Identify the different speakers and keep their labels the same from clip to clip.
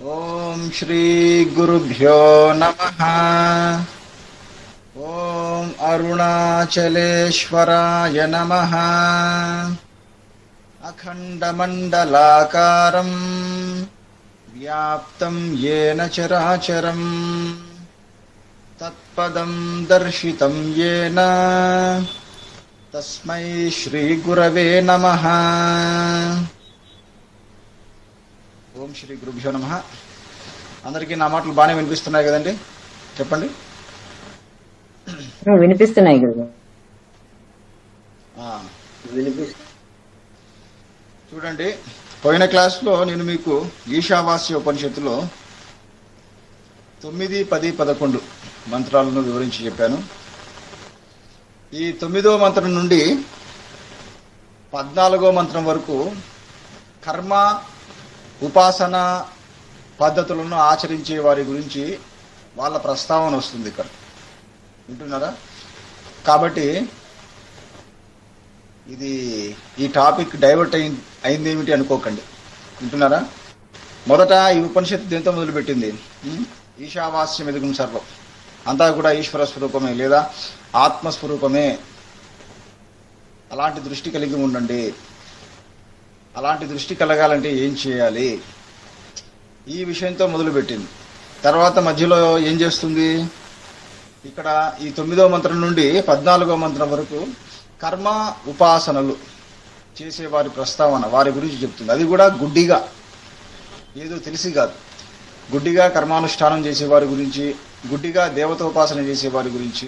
Speaker 1: ఓం శ్రీ గురుభ్యో నమః. ఓం అరుణాచలేశ్వరాయ నమః. అఖండమండలాకారం వ్యాప్తం యేన చరాచరం తత్పదం దర్శితం యేన తస్మై శ్రీ గురవే నమః. ఓం శ్రీ గురుభ్యో నమః. అందరికీ నా మాటలు బాగానే వినిపిస్తున్నాయి కదండి? చెప్పండి.
Speaker 2: వినిపిస్తున్నాయి గురు.
Speaker 1: చూడండి, పోయిన క్లాస్లో నేను మీకు ఈశావాస్య ఉపనిషత్తులో 9, 10, 11 మంత్రాలను వివరించి చెప్పాను. ఈ 9వ మంత్రం నుండి 14వ మంత్రం వరకు కర్మ ఉపాసన పద్ధతులను ఆచరించే వారి గురించి వాళ్ళ ప్రస్తావన వస్తుంది ఇక్కడ. వింటున్నారా? కాబట్టి ఇది ఈ టాపిక్ డైవర్ట్ అయింది ఏమిటి అనుకోకండి. వింటున్నారా? మొదట ఈ ఉపనిషత్తు దేంతో మొదలుపెట్టింది? ఈశావాస్యం ఎదుగుం సర్వం, అంతా కూడా ఈశ్వర స్వరూపమే లేదా ఆత్మస్వరూపమే. అలాంటి దృష్టి కలిగి ఉండండి. అలాంటి దృష్టి కలగాలంటే ఏం చేయాలి? ఈ విషయంతో మొదలుపెట్టింది. తర్వాత మధ్యలో ఏం చేస్తుంది? ఇక్కడ ఈ 9వ మంత్రం నుండి 14వ మంత్రం వరకు కర్మ ఉపాసనలు చేసేవారి ప్రస్తావన, వారి గురించి చెప్తుంది. అది కూడా గుడ్డిగా, ఏదో తెలిసి కాదు. గుడ్డిగా కర్మానుష్ఠానం చేసేవారి గురించి, గుడ్డిగా దేవతోపాసన చేసేవారి గురించి,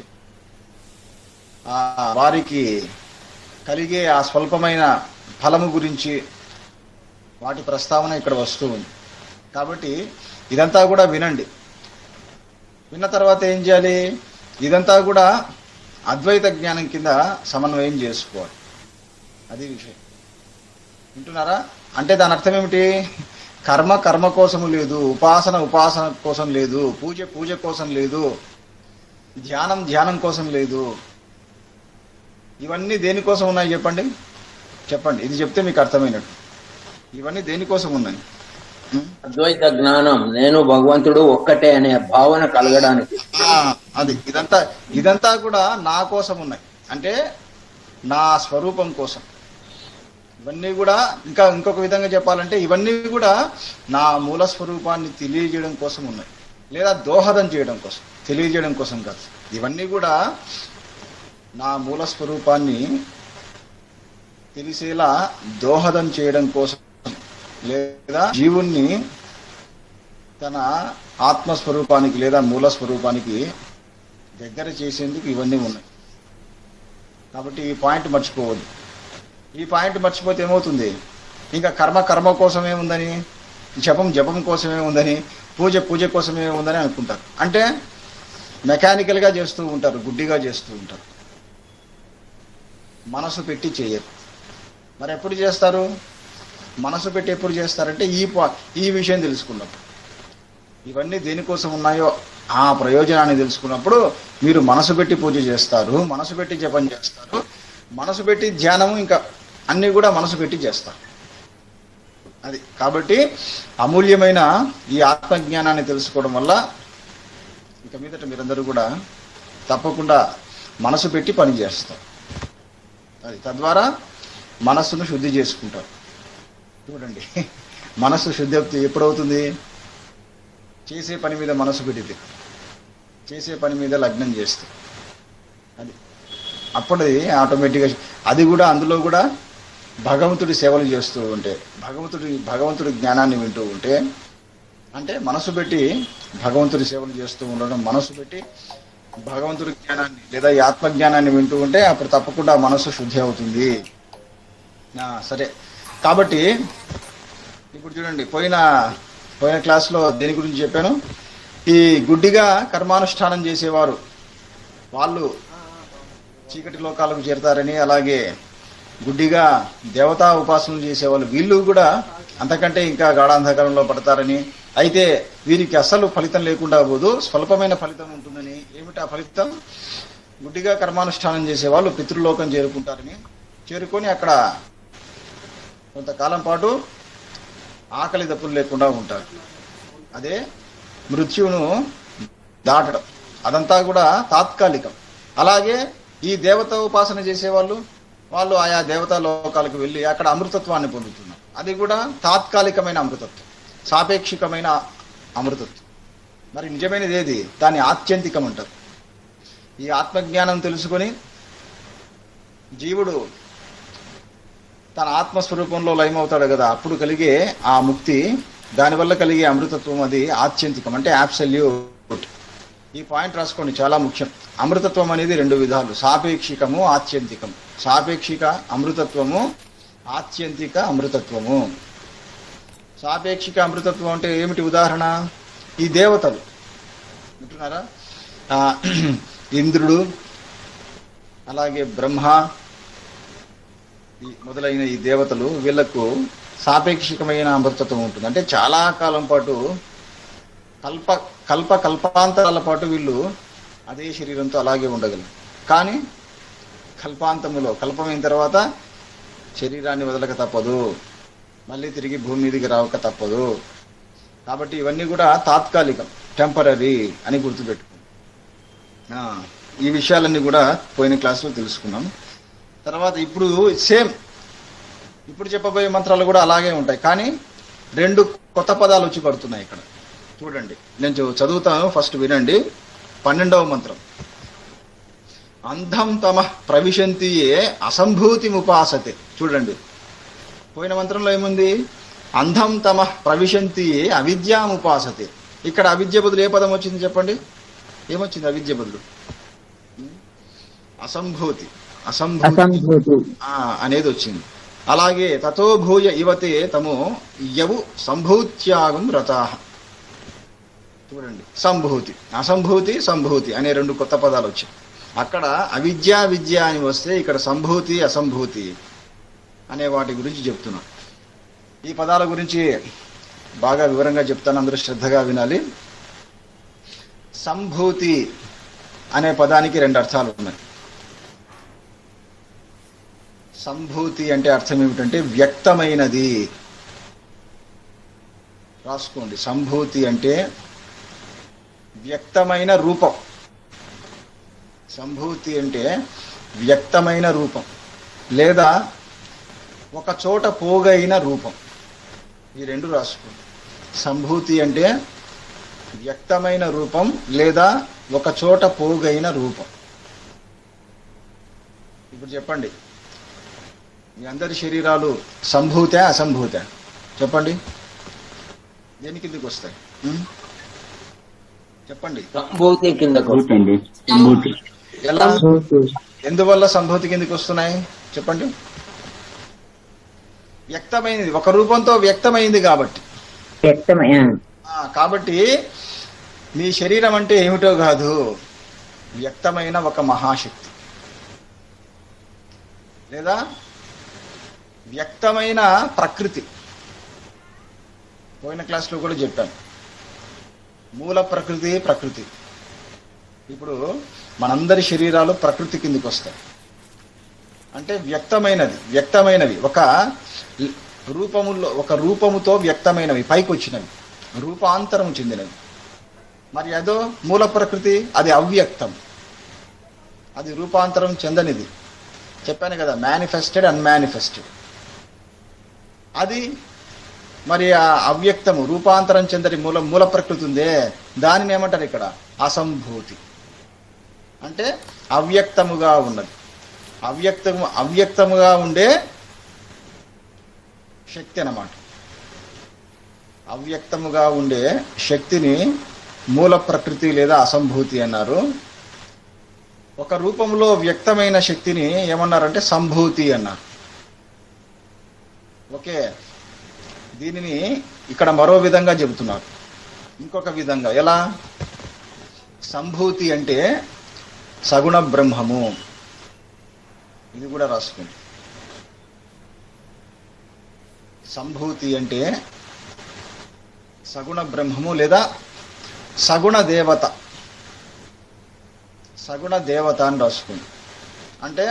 Speaker 1: వారికి కలిగే ఆ స్వల్పమైన ఫలము గురించి వాటి ప్రస్తావన ఇక్కడ వస్తూ ఉంది. కాబట్టి ఇదంతా కూడా వినండి. విన్న తర్వాత ఏం చేయాలి? ఇదంతా కూడా అద్వైత జ్ఞానం కింద సమన్వయం చేసుకోవాలి. అది విషయం. వింటున్నారా? అంటే దాని అర్థం ఏమిటి? కర్మ కర్మ కోసము లేదు, ఉపాసన ఉపాసన కోసం లేదు, పూజ పూజ కోసం లేదు, ధ్యానం ధ్యానం కోసం లేదు. ఇవన్నీ దేనికోసం ఉన్నాయి చెప్పండి? చెప్పండి, ఇది చెప్తే మీకు అర్థమైనట్టు. ఇవన్నీ దేనికోసం ఉన్నాయి?
Speaker 3: అద్వైత జ్ఞానం, నేను భగవంతుడు ఒక్కటే అనే భావన కలగడానికి.
Speaker 1: అది ఇదంతా కూడా నా కోసం ఉన్నాయి, అంటే నా స్వరూపం కోసం. ఇవన్నీ కూడా ఇంకొక విధంగా చెప్పాలంటే ఇవన్నీ కూడా నా మూల స్వరూపాన్ని తెలియజేయడం కోసం ఉన్నాయి, లేదా దోహదం చేయడం కోసం, తెలియజేయడం కోసం కాదు. ఇవన్నీ కూడా నా మూల స్వరూపాన్ని తెలిసేలా దోహదం చేయడం కోసం, లేదా జీవుణ్ణి తన ఆత్మస్వరూపానికి లేదా మూల స్వరూపానికి దగ్గర చేసేందుకు ఇవన్నీ ఉన్నాయి. కాబట్టి ఈ పాయింట్ మర్చిపోవద్దు. ఈ పాయింట్ మర్చిపోతే ఏమవుతుంది? ఇంకా కర్మ కర్మ కోసమే ఉందని, జపం జపం కోసమే ఉందని, పూజ పూజ కోసమే ఉందని అనుకుంటారు. అంటే మెకానికల్గా చేస్తూ ఉంటారు, గుడ్డిగా చేస్తూ ఉంటారు, మనసు పెట్టి చేయరు. మరి ఎప్పుడు చేస్తారు? మనసు పెట్టి ఎప్పుడు చేస్తారంటే ఈ విషయం తెలుసుకున్నప్పుడు. ఇవన్నీ దేనికోసం ఉన్నాయో ఆ ప్రయోజనాన్ని తెలుసుకున్నప్పుడు మీరు మనసు పెట్టి పూజ చేస్తారు, మనసు పెట్టి జపం చేస్తారు, మనసు పెట్టి ధ్యానము, ఇంకా అన్నీ కూడా మనసు పెట్టి చేస్తారు. అది కాబట్టి అమూల్యమైన ఈ ఆత్మజ్ఞానాన్ని తెలుసుకోవడం వల్ల ఇక మీదట మీరందరూ కూడా తప్పకుండా మనసు పెట్టి పని చేస్తారు. అది తద్వారా మనస్సును శుద్ధి చేసుకుంటారు. చూడండి, మనస్సు శుద్ధి ఎప్పుడవుతుంది? చేసే పని మీద మనసు పెడితే, చేసే పని మీద లగ్నం చేస్తే, అది అప్పుడు ఆటోమేటిక్గా అది కూడా అందులో కూడా భగవంతుడి సేవలు చేస్తూ ఉంటే, భగవంతుడి జ్ఞానాన్ని వింటూ ఉంటే, అంటే మనసు పెట్టి భగవంతుడి సేవలు చేస్తూ ఉండడం, మనసు పెట్టి భగవంతుడి జ్ఞానాన్ని లేదా ఈ ఆత్మజ్ఞానాన్ని వింటూ ఉంటే అప్పుడు తప్పకుండా మనసు శుద్ధి అవుతుంది. సరే, కాబట్టి ఇప్పుడు చూడండి, పోయిన క్లాస్లో దేని గురించి చెప్పాను? ఈ గుడ్డిగా కర్మానుష్ఠానం చేసేవారు వాళ్ళు చీకటి లోకాలకు చేరతారని, అలాగే గుడ్డిగా దేవతా ఉపాసనలు చేసేవాళ్ళు వీళ్ళు కూడా అంతకంటే ఇంకా గాఢాంధకారంలో పడతారని, అయితే వీరికి అసలు ఫలితం లేకుండా పోదు, స్వల్పమైన ఫలితం ఉంటుందని. ఏమిటి ఆ ఫలితం? గుడ్డిగా కర్మానుష్ఠానం చేసేవాళ్ళు పితృలోకం చేరుకుంటారని, చేరుకొని అక్కడ కొంతకాలం పాటు ఆకలి దప్పులు లేకుండా ఉంటారు. అదే మృత్యువును దాటడం. అదంతా కూడా తాత్కాలికం. అలాగే ఈ దేవత ఉపాసన చేసేవాళ్ళు వాళ్ళు ఆయా దేవతా లోకాలకు వెళ్ళి అక్కడ అమృతత్వాన్ని పొందుతున్నారు. అది కూడా తాత్కాలికమైన అమృతత్వం, సాపేక్షికమైన అమృతత్వం. మరి నిజమైనది ఏది? దాన్ని ఆత్యంతికం అంటారు. ఈ ఆత్మజ్ఞానం తెలుసుకొని జీవుడు తన ఆత్మస్వరూపంలో లయమవుతాడు కదా, అప్పుడు కలిగే ఆ ముక్తి, దానివల్ల కలిగే అమృతత్వం, అది ఆత్యంతికం అంటే అబ్సల్యూట్. ఈ పాయింట్ రాసుకోండి, చాలా ముఖ్యం. అమృతత్వం అనేది రెండు విధాలు, సాపేక్షికము, ఆత్యంతికం. సాపేక్షిక అమృతత్వము, ఆత్యంతిక అమృతత్వము. సాపేక్షిక అమృతత్వం అంటే ఏమిటి? ఉదాహరణ, ఈ దేవతలు వింటున్నారా? ఇంద్రుడు, అలాగే బ్రహ్మ, మొదలైన ఈ దేవతలు, వీళ్లకు సాపేక్షికమైన అమృతత్వం ఉంటుంది. అంటే చాలా కాలం పాటు, కల్పాంతరాల పాటు వీళ్ళు అదే శరీరంతో అలాగే ఉండగలరు. కానీ కల్పమైన తర్వాత శరీరాన్ని వదలక తప్పదు, మళ్ళీ తిరిగి భూమి మీదకి రావక తప్పదు. కాబట్టి ఇవన్నీ కూడా తాత్కాలికం, టెంపరీ అని గుర్తుపెట్టుకోండి. ఈ విషయాలన్నీ కూడా పోయిన క్లాసులో తెలుసుకున్నాం. తర్వాత ఇప్పుడు సేమ్, ఇప్పుడు చెప్పబోయే మంత్రాలు కూడా అలాగే ఉంటాయి, కానీ రెండు కొత్త పదాలు వచ్చి పడుతున్నాయి ఇక్కడ. చూడండి, నేను చదువుతాను, ఫస్ట్ వినండి. 12వ మంత్రం. అంధం తమ ప్రవిశంతియే అసంభూతిముపాసతే. చూడండి, పోయిన మంత్రంలో ఏముంది? అంధం తమ ప్రవిశంతియే అవిద్యాముపాసతే. ఇక్కడ అవిద్య బదులు ఏ పదం వచ్చింది చెప్పండి? ఏమొచ్చింది అవిద్య బదులు? అసంభూతి అనేది వచ్చింది. అలాగే తతో భూయ ఇవతే తమో యవు సంభూత్యాగం రతాః. చూడండి, సంభూతి, అసంభూతి, సంభూతి అనే రెండు కొత్త పదాలు వచ్చాయి. అక్కడ అవిద్య, విద్య అని వస్తే ఇక్కడ సంభూతి, అసంభూతి అనే వాటి గురించి చెప్తున్నా. ఈ పదాల గురించి బాగా వివరంగా చెప్తాను, అందరూ శ్రద్ధగా వినాలి. సంభూతి అనే పదానికి రెండు అర్థాలు ఉన్నాయి. సంభూతి అంటే అర్థం ఏమిటంటే వ్యక్తమైనది. రాసుకోండి, సంభూతి అంటే వ్యక్తమైన రూపం. సంభూతి అంటే వ్యక్తమైన రూపం, లేదా ఒక చోట పోగైన రూపం. ఈ రెండు రాసుకోండి. సంభూతి అంటే వ్యక్తమైన రూపం, లేదా ఒక చోట పోగైన రూపం. ఇప్పుడు చెప్పండి, మీ అందరి శరీరాలు సంభూత, అసంభూత? చెప్పండి, దేని కిందకి వస్తాయి? చెప్పండి.
Speaker 3: సంభూతి కిందకు.
Speaker 1: ఎలా, ఎందువల్ల సంభూతి కిందకి వస్తున్నాయి చెప్పండి? వ్యక్తమైనది, ఒక రూపంతో వ్యక్తమైంది కాబట్టి. కాబట్టి మీ శరీరం అంటే ఏమిటో కాదు, వ్యక్తమైన ఒక మహాశక్తి, లేదా వ్యక్తమైన ప్రకృతి. పోయిన క్లాస్లో కూడా చెప్పాను, మూల ప్రకృతి, ప్రకృతి. ఇప్పుడు మనందరి శరీరాలు ప్రకృతి కిందికి వస్తాయి. అంటే వ్యక్తమైనవి ఒక రూపములో, ఒక రూపముతో వ్యక్తమైనవి, పైకి వచ్చినవి, రూపాంతరం చెందినవి. మరి అదో మూల ప్రకృతి, అది అవ్యక్తం, అది రూపాంతరం చెందనిది. చెప్పాను కదా, మేనిఫెస్టెడ్, అన్మానిఫెస్టెడ్. అది మరి ఆ అవ్యక్తము, రూపాంతరం చెందని మూల ప్రకృతి ఉందే, దానిని ఏమంటారు ఇక్కడ? అసంభూతి. అంటే అవ్యక్తముగా ఉన్నది, అవ్యక్తముగా ఉండే శక్తి అన్నమాట. అవ్యక్తముగా ఉండే శక్తిని మూల ప్రకృతి లేదా అసంభూతి అన్నారు. ఒక రూపంలో వ్యక్తమైన శక్తిని ఏమన్నారంటే సంభూతి అన్నారు. ఓకే, దీనిని ఇక్కడ మరో విధంగా చెబుతున్నారు, ఇంకొక విధంగా. ఎలా? సంభూతి అంటే సగుణ బ్రహ్మము. ఇది కూడా రాసుకోండి. సంభూతి అంటే సగుణ బ్రహ్మము, లేదా సగుణ దేవత. సగుణ దేవత అని రాసుకోండి. అంటే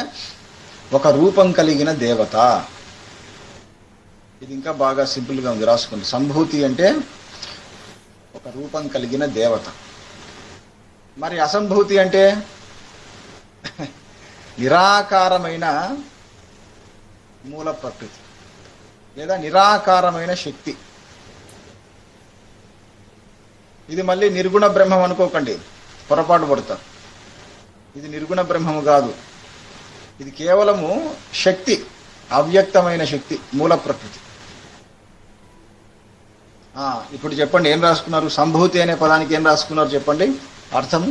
Speaker 1: ఒక రూపం కలిగిన దేవత. ఇది ఇంకా బాగా సింపుల్గా ఉంది, రాసుకోండి. సంభూతి అంటే ఒక రూపం కలిగిన దేవత. మరి అసంభూతి అంటే నిరాకారమైన మూల ప్రకృతి లేదా నిరాకారమైన శక్తి. ఇది మళ్ళీ నిర్గుణ బ్రహ్మం అనుకోకండి, పొరపాటు పడతారు. ఇది నిర్గుణ బ్రహ్మము కాదు, ఇది కేవలము శక్తి, అవ్యక్తమైన శక్తి, మూల ప్రకృతి. ఇప్పుడు చెప్పండి, ఏం రాసుకున్నారు? సంభూతి అనే పదానికి ఏం రాసుకున్నారు చెప్పండి అర్థము.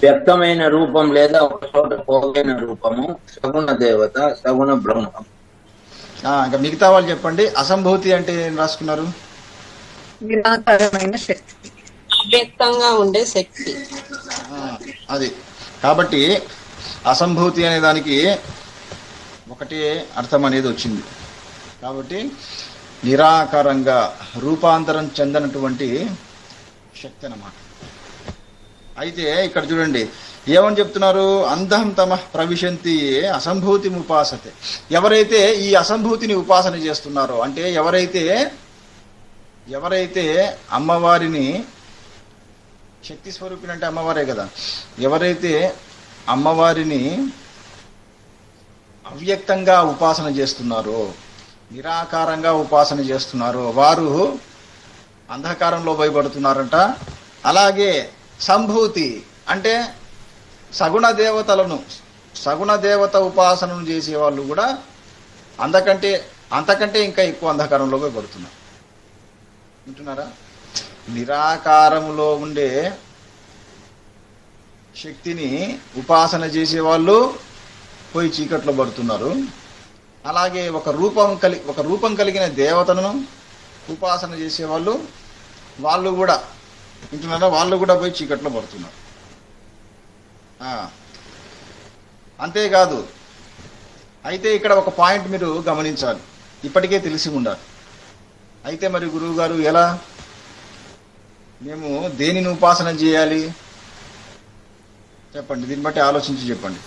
Speaker 3: వ్యక్తమైన రూపం లేదా ఒక చోట పోగైన రూపము, సగుణ దేవత, సగుణ బ్రహ్మం.
Speaker 1: ఇంకా మిగతా వాళ్ళు చెప్పండి. అసంభూతి అంటే ఏం రాసుకున్నారు?
Speaker 2: నిరాకారమైన శక్తి,
Speaker 4: అవ్యక్తంగా ఉండే శక్తి.
Speaker 1: అది కాబట్టి అసంభూతి అనే దానికి ఒకటే అర్థం అనేది వచ్చింది. కాబట్టి నిరాకారంగా రూపాంతరం చెందనటువంటి శక్తి అన్నమాట. అయితే ఇక్కడ చూడండి ఏమని చెప్తున్నారు? అంధం తమ ప్రవిశంతి అసంభూతి ఉపాసతే. ఎవరైతే ఈ అసంభూతిని ఉపాసన చేస్తున్నారో, అంటే ఎవరైతే అమ్మవారిని, శక్తి స్వరూపిణి అంటే అమ్మవారే కదా, ఎవరైతే అమ్మవారిని అవ్యక్తంగా ఉపాసన చేస్తున్నారో, నిరాకారంగా ఉపాసన చేస్తున్నారో వారు అంధకారంలో భయపడుతున్నారంట. అలాగే సంభూతి అంటే సగుణ దేవత ఉపాసనను చేసే వాళ్ళు కూడా అంతకంటే ఇంకా ఎక్కువ అంధకారంలో భయపడుతున్నారు. వింటున్నారా? నిరాకారములో ఉండే శక్తిని ఉపాసన చేసే వాళ్ళు పోయి చీకట్లో పడుతున్నారు. అలాగే ఒక రూపం కలిగిన దేవతను ఉపాసన చేసే వాళ్ళు కూడా, వింటున్నారా, వాళ్ళు కూడా పోయి చీకట్లో పడుతున్నారు. అంతేకాదు, అయితే ఇక్కడ ఒక పాయింట్ మీరు గమనించాలి, ఇప్పటికే తెలిసి ఉండాలి. అయితే మరి గురువు గారు ఎలా, మేము దేనిని ఉపాసన చేయాలి చెప్పండి, దీన్ని బట్టి ఆలోచించి చెప్పండి.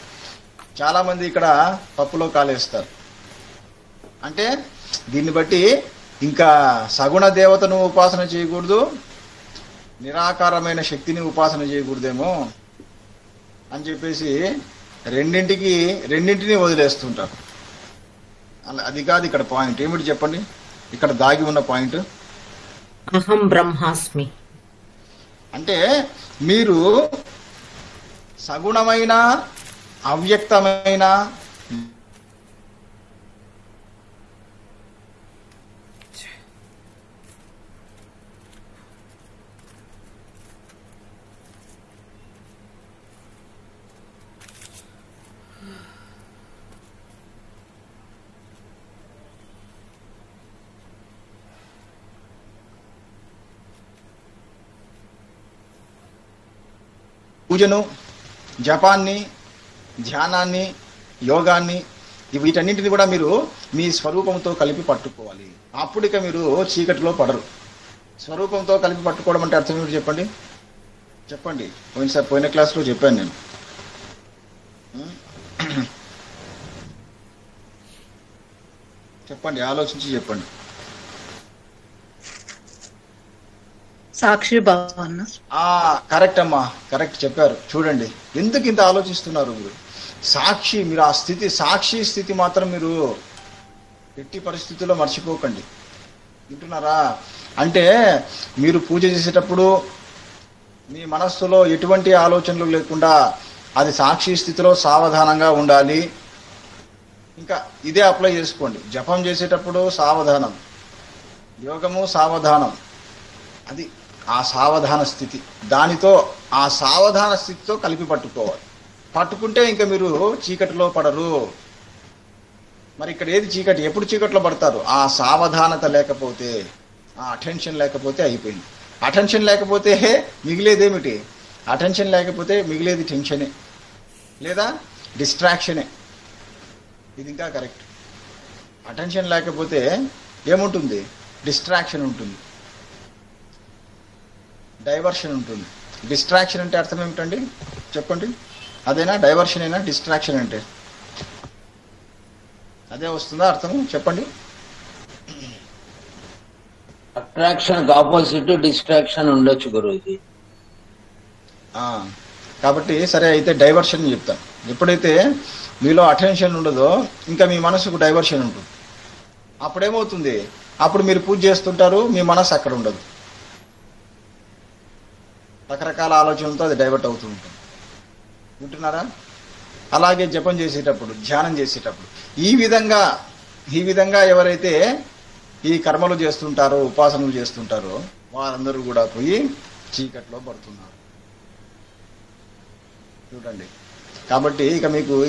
Speaker 1: చాలా మంది ఇక్కడ పప్పులో కాలేస్తారు. అంటే దీన్ని బట్టి ఇంకా సగుణ దేవతను ఉపాసన చేయకూడదు, నిరాకారమైన శక్తిని ఉపాసన చేయకూడదేమో అని చెప్పేసి రెండింటిని వదిలేస్తుంటారు. అది కాదు ఇక్కడ పాయింట్. ఏమిటి చెప్పండి ఇక్కడ దాగి ఉన్న పాయింట్?
Speaker 2: అహం బ్రహ్మాస్మి
Speaker 1: అంటే మీరు సగుణమైన అవ్యక్తమైన పూజను, జపాన్ని, ధ్యానాన్ని, యోగాన్ని, వీటన్నింటిని కూడా మీరు మీ స్వరూపంతో కలిపి పట్టుకోవాలి. అప్పుడు ఇక మీరు చీకటిలో పడరు. స్వరూపంతో కలిపి పట్టుకోవడం అంటే అర్థం ఏమిటి చెప్పండి. పోయిన క్లాస్లో చెప్పాను నేను. చెప్పండి, ఆలోచించి చెప్పండి.
Speaker 2: సాక్షి భావన.
Speaker 1: కరెక్ట్ అమ్మా, కరెక్ట్ చెప్పారు. చూడండి ఎందుకు ఇంత ఆలోచిస్తున్నారు మీరు. మీరు ఆ స్థితి, సాక్షి స్థితి మాత్రం మీరు ఎట్టి పరిస్థితుల్లో మర్చిపోకండి. వింటున్నారా? అంటే మీరు పూజ చేసేటప్పుడు మీ మనస్సులో ఎటువంటి ఆలోచనలు లేకుండా అది సాక్షి స్థితిలో సావధానంగా ఉండాలి. ఇంకా ఇదే అప్లై చేసుకోండి. జపం చేసేటప్పుడు సావధానం, యోగము సావధానం, అది ఆ సావధాన స్థితి. దానితో ఆ సావధాన స్థితితో కలిపి పట్టుకోవాలి. పట్టుకుంటే ఇంకా మీరు చీకటిలో పడరు. మరి ఇక్కడ ఏది చీకటి? ఎప్పుడు చీకట్లో పడతారు? ఆ సావధానత లేకపోతే, ఆ అటెన్షన్ లేకపోతే అయిపోయింది. అటెన్షన్ లేకపోతే మిగిలేదేమిటి? అటెన్షన్ లేకపోతే మిగిలేది టెన్షనే లేదా డిస్ట్రాక్షనే. ఇది ఇంకా కరెక్ట్. అటెన్షన్ లేకపోతే ఏముంటుంది? డిస్ట్రాక్షన్ ఉంటుంది, డైవర్షన్ ఉంటుంది. డిస్ట్రాక్షన్ అంటే అర్థం ఏమిటండి చెప్పండి? అదేనా డైవర్షన్ అయినా? డిస్ట్రాక్షన్ అంటే అదే వస్తుందా అర్థము? చెప్పండి.
Speaker 3: అట్రాక్షన్ ఆపోజిట్ డిస్ట్రాక్షన్ ఉండొచ్చు గురూజీ.
Speaker 1: ఆ, కాబట్టి సరే అయితే డైవర్షన్ చెప్తాను. ఎప్పుడైతే మీలో అటెన్షన్ ఉండదో ఇంకా మీ మనసుకు డైవర్షన్ ఉంటుంది. అప్పుడేమవుతుంది, అప్పుడు మీరు పూజ చేస్తుంటారు, మీ మనసు అక్కడ ఉండదు, రకరకాల ఆలోచనలతో అది డైవర్ట్ అవుతూ ఉంటుంది. వింటున్నారా? అలాగే జపం చేసేటప్పుడు, ధ్యానం చేసేటప్పుడు ఈ విధంగా ఎవరైతే ఈ కర్మలు చేస్తుంటారో, ఉపాసనలు చేస్తుంటారో వారందరూ కూడా పోయి చీకట్లో పడుతున్నారు. చూడండి. కాబట్టి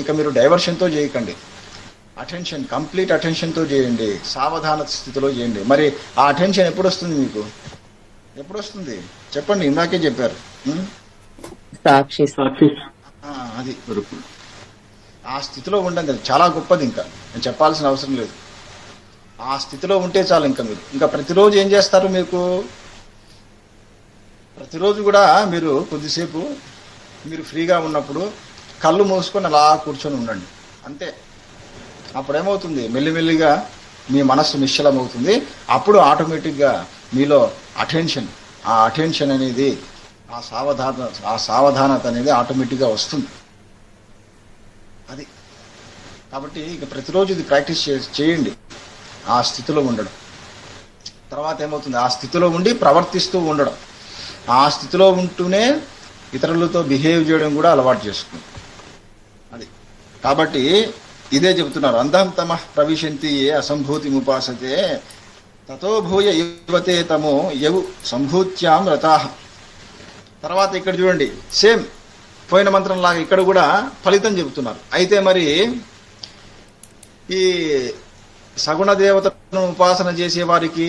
Speaker 1: ఇక మీరు డైవర్షన్తో చేయకండి, అటెన్షన్, కంప్లీట్ అటెన్షన్తో చేయండి, సావధాన స్థితిలో చేయండి. మరి ఆ అటెన్షన్ ఎప్పుడు వస్తుంది మీకు? ఎప్పుడు వస్తుంది చెప్పండి? ఇందాకే చెప్పారు.
Speaker 2: సాక్షి
Speaker 1: అది ఆ స్థితిలో ఉండండి. అది చాలా గొప్పది. ఇంకా నేను చెప్పాల్సిన అవసరం లేదు. ఆ స్థితిలో ఉంటే చాలు. ఇంకా ప్రతిరోజు ఏం చేస్తారు? మీకు ప్రతిరోజు కూడా మీరు కొద్దిసేపు మీరు ఫ్రీగా ఉన్నప్పుడు కళ్ళు మూసుకొని అలా కూర్చొని ఉండండి, అంతే. అప్పుడేమవుతుంది, మెల్లిమెల్లిగా మీ మనస్సు నిశ్చలమవుతుంది. అప్పుడు ఆటోమేటిక్గా మీలో ఆ అటెన్షన్ అనేది, ఆ సావధానత అనేది ఆటోమేటిక్గా వస్తుంది. అది కాబట్టి ఇక ప్రతిరోజు ఇది ప్రాక్టీస్ చేయండి, ఆ స్థితిలో ఉండడం. తర్వాత ఏమవుతుంది, ఆ స్థితిలో ఉండి ప్రవర్తిస్తూ ఉండడం, ఆ స్థితిలో ఉంటూనే ఇతరులతో బిహేవ్ చేయడం కూడా అలవాటు చేసుకుంది. అది కాబట్టి ఇదే చెబుతున్నారు. అంధం తమ ప్రవిశంతి ఏ అసంభూతి ముపాసతే తతో భూయ యువతే తమో యవు సంభూత్యాం రతాహ. తర్వాత ఇక్కడ చూడండి, సేమ్ పోయిన మంత్రం లాగా ఇక్కడ కూడా ఫలితం చెబుతున్నారు. అయితే మరి ఈ సగుణ దేవతను ఉపాసన చేసే వారికి,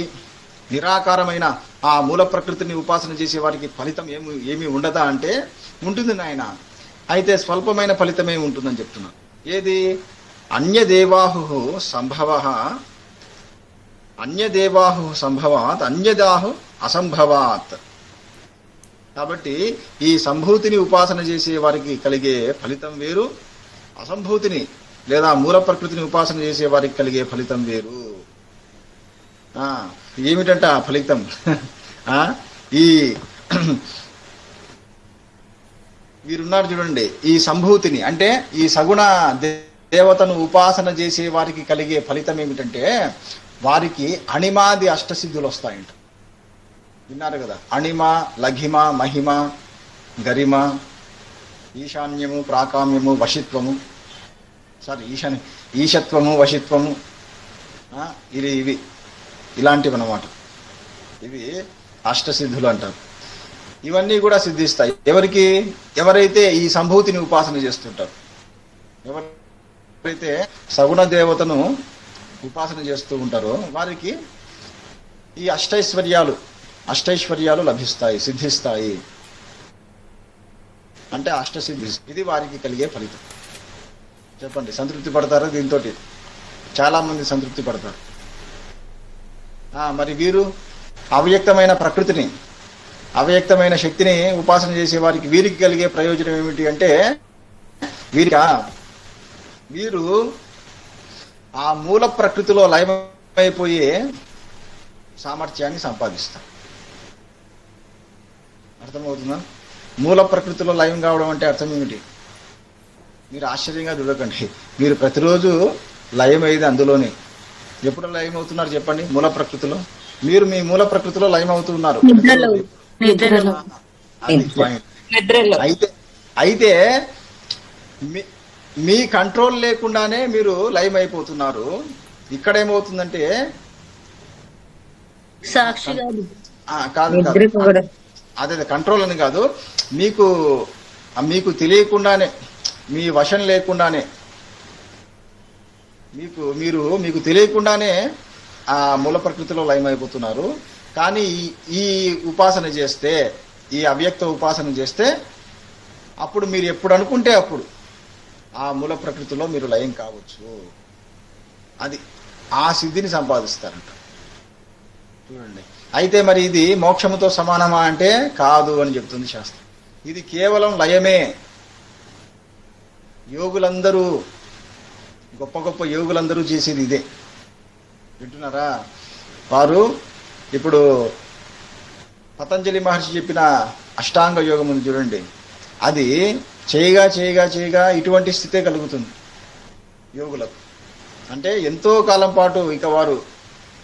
Speaker 1: నిరాకారమైన ఆ మూల ప్రకృతిని ఉపాసన చేసే వారికి ఫలితం ఏమి ఉండదా అంటే ఉంటుంది నాయన. అయితే స్వల్పమైన ఫలితమే ఉంటుందని చెప్తున్నారు. ఏది? అన్యదేవాహు సంభవాత్ అన్యదాహు అసంభవాత్. కాబట్టి ఈ సంభూతిని ఉపాసన చేసే వారికి కలిగే ఫలితం వేరు, అసంభూతిని లేదా మూల ప్రకృతిని ఉపాసన చేసే వారికి కలిగే ఫలితం వేరు. ఏమిటంట ఆ ఫలితం? ఈ వీరున్నారు చూడండి, ఈ సంభూతిని అంటే ఈ సగుణ దేవతను ఉపాసన చేసే వారికి కలిగే ఫలితం ఏమిటంటే వారికి అణిమాది అష్టసిద్ధులు వస్తాయంట. విన్నారు కదా? అణిమ, లఘిమ, మహిమ, గరిమ, ఈశాన్యము, ప్రాకామ్యము, వశిత్వము, ఈశత్వము, వశిత్వము, ఇవి ఇలాంటివి అన్నమాట. ఇవి అష్టసిద్ధులు అంటారు. ఇవన్నీ కూడా సిద్ధిస్తాయి ఎవరైతే ఈ సంభూతిని ఉపాసన చేస్తుంటారు, ఎవరైతే సగుణ దేవతను ఉపాసన చేస్తూ ఉంటారో వారికి ఈ అష్టైశ్వర్యాలు లభిస్తాయి, సిద్ధిస్తాయి. అంటే అష్టసిద్ధి, ఇది వారికి కలిగే ఫలితం. చెప్పండి, సంతృప్తి పడతారా దీంతో? చాలా మంది సంతృప్తి పడతారు. మరి వీరు అవ్యక్తమైన ప్రకృతిని, అవ్యక్తమైన శక్తిని ఉపాసన చేసే వారికి వీరికి కలిగే ప్రయోజనం ఏమిటి అంటే వీరు ఆ మూల ప్రకృతిలో లయమైపోయే సామర్థ్యాన్ని సంపాదిస్తారు. అర్థమవుతుందా? మూల ప్రకృతిలో లయం కావడం అంటే అర్థం ఏమిటి? మీరు ఆశ్చర్యంగా చూడకండి. మీరు ప్రతిరోజు లయం అయ్యేది అందులోనే. ఎప్పుడు లయం అవుతున్నారు చెప్పండి? మూల ప్రకృతిలో. మీరు మీ మూల ప్రకృతిలో లయం అవుతున్నారు. అయితే మీ కంట్రోల్ లేకుండానే మీరు లయం అయిపోతున్నారు. ఇక్కడ ఏమవుతుందంటే
Speaker 2: సాక్షి
Speaker 1: కాదు, అదే కంట్రోల్ అని కాదు, మీకు తెలియకుండానే, మీ వశం లేకుండానే, మీకు తెలియకుండానే ఆ మూల ప్రకృతిలో లయం అయిపోతున్నారు. కానీ ఈ ఉపాసన చేస్తే, ఈ అవ్యక్త ఉపాసన చేస్తే అప్పుడు మీరు ఎప్పుడు అనుకుంటే అప్పుడు ఆ మూల ప్రకృతిలో మీరు లయం కావచ్చు. అది ఆ సిద్ధిని సంపాదిస్తారంట. చూడండి. అయితే మరి ఇది మోక్షముతో సమానమా అంటే కాదు అని చెప్తుంది శాస్త్రం. ఇది కేవలం లయమే. యోగులందరూ, గొప్ప గొప్ప యోగులందరూ చేసేది ఇదే. వింటున్నారా? వారు ఇప్పుడు పతంజలి మహర్షి చెప్పిన అష్టాంగ యోగం ఉంది చూడండి, అది చేయగా చేయగా చేయగా ఇటువంటి స్థితే కలుగుతుంది యోగులకు. అంటే ఎంతో కాలం పాటు ఇక వారు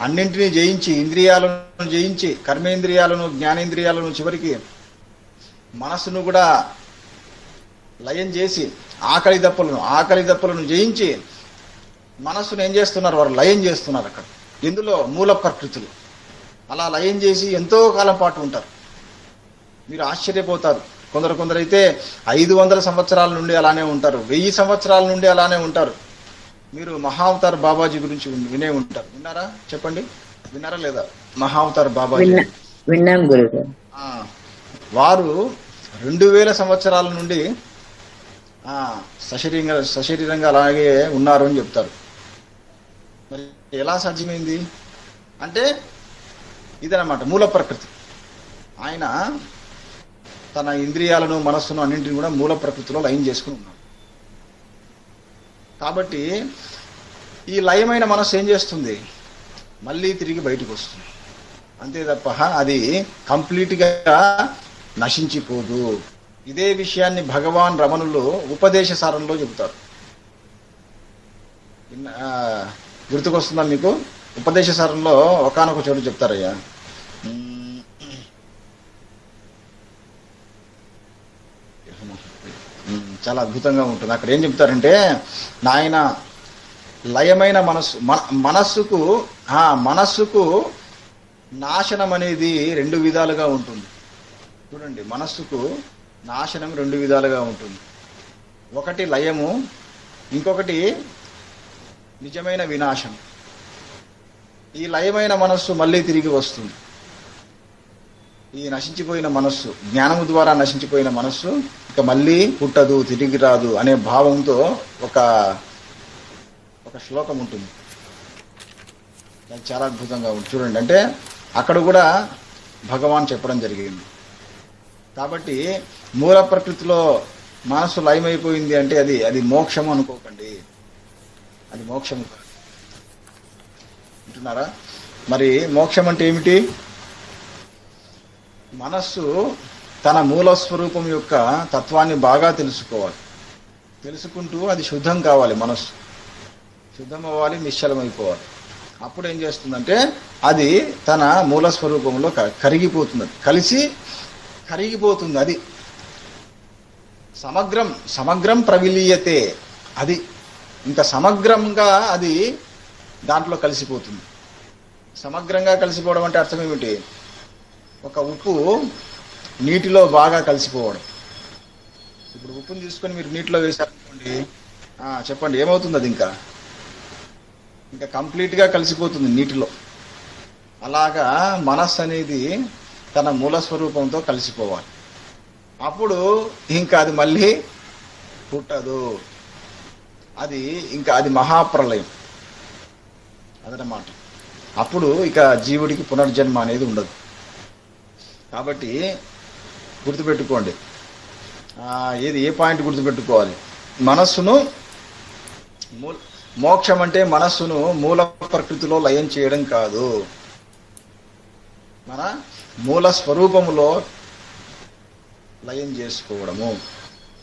Speaker 1: అన్నింటినీ జయించి, ఇంద్రియాలను జయించి, కర్మేంద్రియాలను, జ్ఞానేంద్రియాలను, చివరికి మనస్సును కూడా లయం చేసి ఆకలి దప్పులను జయించి మనస్సును ఏం చేస్తున్నారు, వారు లయం చేస్తున్నారు అక్కడ. ఇందులో మూల ప్రకృతులు అలా లయం చేసి ఎంతో కాలం పాటు ఉంటారు. మీరు ఆశ్చర్యపోతారు. కొందరైతే 500 సంవత్సరాల నుండి అలానే ఉంటారు, 1000 సంవత్సరాల నుండి అలానే ఉంటారు. మీరు మహావతార్ బాబాజీ గురించి వినే ఉంటారు. విన్నారా? చెప్పండి, విన్నారా లేదా? మహావతార్ బాబాజీ
Speaker 2: విన్నాం గురుగారు.
Speaker 1: వారు 2000 సంవత్సరాల నుండి సశరీరంగా అలాగే ఉన్నారు అని చెప్తారు. మరి ఎలా సాధ్యమైంది అంటే ఇదనమాట మూల ప్రకృతి. ఆయన తన ఇంద్రియాలను, మనస్సును అన్నింటిని కూడా మూల ప్రకృతిలో లయం చేసుకుని ఉన్నాడు. కాబట్టి ఈ లయమైన మనస్సు ఏం చేస్తుంది, మళ్ళీ తిరిగి బయటకు వస్తుంది. అంతే తప్ప అది కంప్లీట్గా నశించిపోదు. ఇదే విషయాన్ని భగవాన్ రమణులు ఉపదేశ సారంలో చెబుతారు. గుర్తుకొస్తుందా మీకు? ఉపదేశ సారంలో ఒకానొక చోటు చెప్తారయ్యా, చాలా అద్భుతంగా ఉంటుంది. అక్కడ ఏం చెప్తారంటే, నాయన లయమైన మనస్సుకు నాశనం అనేది 2 విధాలుగా ఉంటుంది. చూడండి, మనస్సుకు నాశనం 2 విధాలుగా ఉంటుంది. ఒకటి లయము, ఇంకొకటి నిజమైన వినాశం. ఈ లయమైన మనస్సు మళ్ళీ తిరిగి వస్తుంది. ఈ నశించిపోయిన మనస్సు, జ్ఞానము ద్వారా నశించిపోయిన మనస్సు ఇక మళ్ళీ పుట్టదు, తిరిగి రాదు అనే భావంతో ఒక శ్లోకం ఉంటుంది. అది చాలా అద్భుతంగా ఉంటుంది. చూడండి, అంటే అక్కడ కూడా భగవాన్ చెప్పడం జరిగింది. కాబట్టి మూల ప్రకృతిలో మనస్సు లయమైపోయింది అంటే అది మోక్షము అనుకోకండి, అది మోక్షము కాదు. అంటున్నారా? మరి మోక్షం అంటే ఏమిటి? మనస్సు తన మూల స్వరూపం యొక్క తత్వాన్ని బాగా తెలుసుకోవాలి. తెలుసుకుంటూ అది శుద్ధం కావాలి, మనస్సు శుద్ధం అవ్వాలి, నిశ్చలమైపోవాలి. అప్పుడు ఏం చేస్తుందంటే అది తన మూల స్వరూపంలో కరిగిపోతుంది, కలిసి కరిగిపోతుంది. అది సమగ్రం ప్రవిలీయతే. అది ఇంకా సమగ్రంగా అది దాంట్లో కలిసిపోతుంది. సమగ్రంగా కలిసిపోవడం అంటే అర్థం ఏమిటి? ఒక ఉప్పు నీటిలో బాగా కలిసిపోవడం. ఇప్పుడు ఉప్పుని తీసుకొని మీరు నీటిలో వేసారనుకోండి, చెప్పండి ఏమవుతుంది? అది ఇంకా కంప్లీట్గా కలిసిపోతుంది నీటిలో. అలాగా మనస్సు అనేది తన మూల స్వరూపంతో కలిసిపోవాలి. అప్పుడు ఇంకా అది మళ్ళీ పుట్టదు. అది మహాప్రలయం అదనమాట. అప్పుడు ఇక జీవుడికి పునర్జన్మ అనేది ఉండదు. కాబట్టి గుర్తుపెట్టుకోండి, ఏ పాయింట్ గుర్తుపెట్టుకోవాలి? మనస్సును మోక్షం అంటే మనస్సును మూల ప్రకృతిలో లయం చేయడం కాదు, మన మూల స్వరూపములో లయం చేసుకోవడము.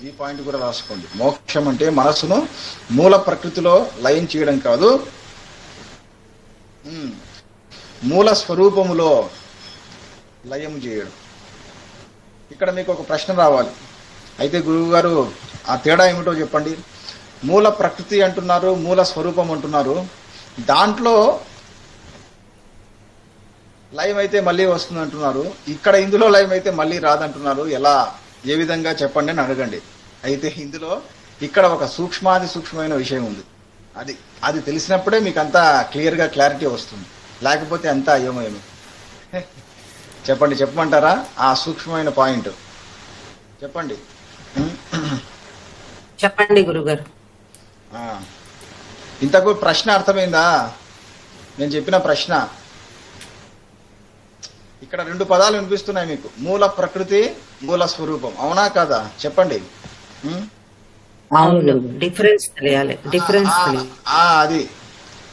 Speaker 1: ఈ పాయింట్ కూడా రాసుకోండి. మోక్షం అంటే మనస్సును మూల ప్రకృతిలో లయం చేయడం కాదు, మూల స్వరూపములో లయం చేయడం. ఇక్కడ మీకు ఒక ప్రశ్న రావాలి. అయితే గురువు గారు ఆ తేడా ఏమిటో చెప్పండి. మూల ప్రకృతి అంటున్నారు, మూల స్వరూపం అంటున్నారు. దాంట్లో లయం అయితే మళ్ళీ వస్తుంది అంటున్నారు, ఇక్కడ ఇందులో లయం అయితే మళ్ళీ రాదంటున్నారు. ఎలా, ఏ విధంగా చెప్పండి అని అడగండి. అయితే ఇందులో ఇక్కడ ఒక సూక్ష్మమైన విషయం ఉంది. అది తెలిసినప్పుడే మీకు అంతా క్లియర్గా క్లారిటీ వస్తుంది. లేకపోతే అంతా అయోమయమే. చెప్పమంటారా ఆ సూక్ష్మమైన పాయింట్?
Speaker 4: చెప్పండి గురుగారు.
Speaker 1: ఇంతకు ప్రశ్న అర్థమైందా? నేను చెప్పిన ప్రశ్న. ఇక్కడ 2 పదాలు వినిపిస్తున్నాయి మీకు, మూల ప్రకృతి, మూల స్వరూపం. అవునా కాదా? చెప్పండి.
Speaker 4: డిఫరెన్స్ తెలియాలి.
Speaker 1: అది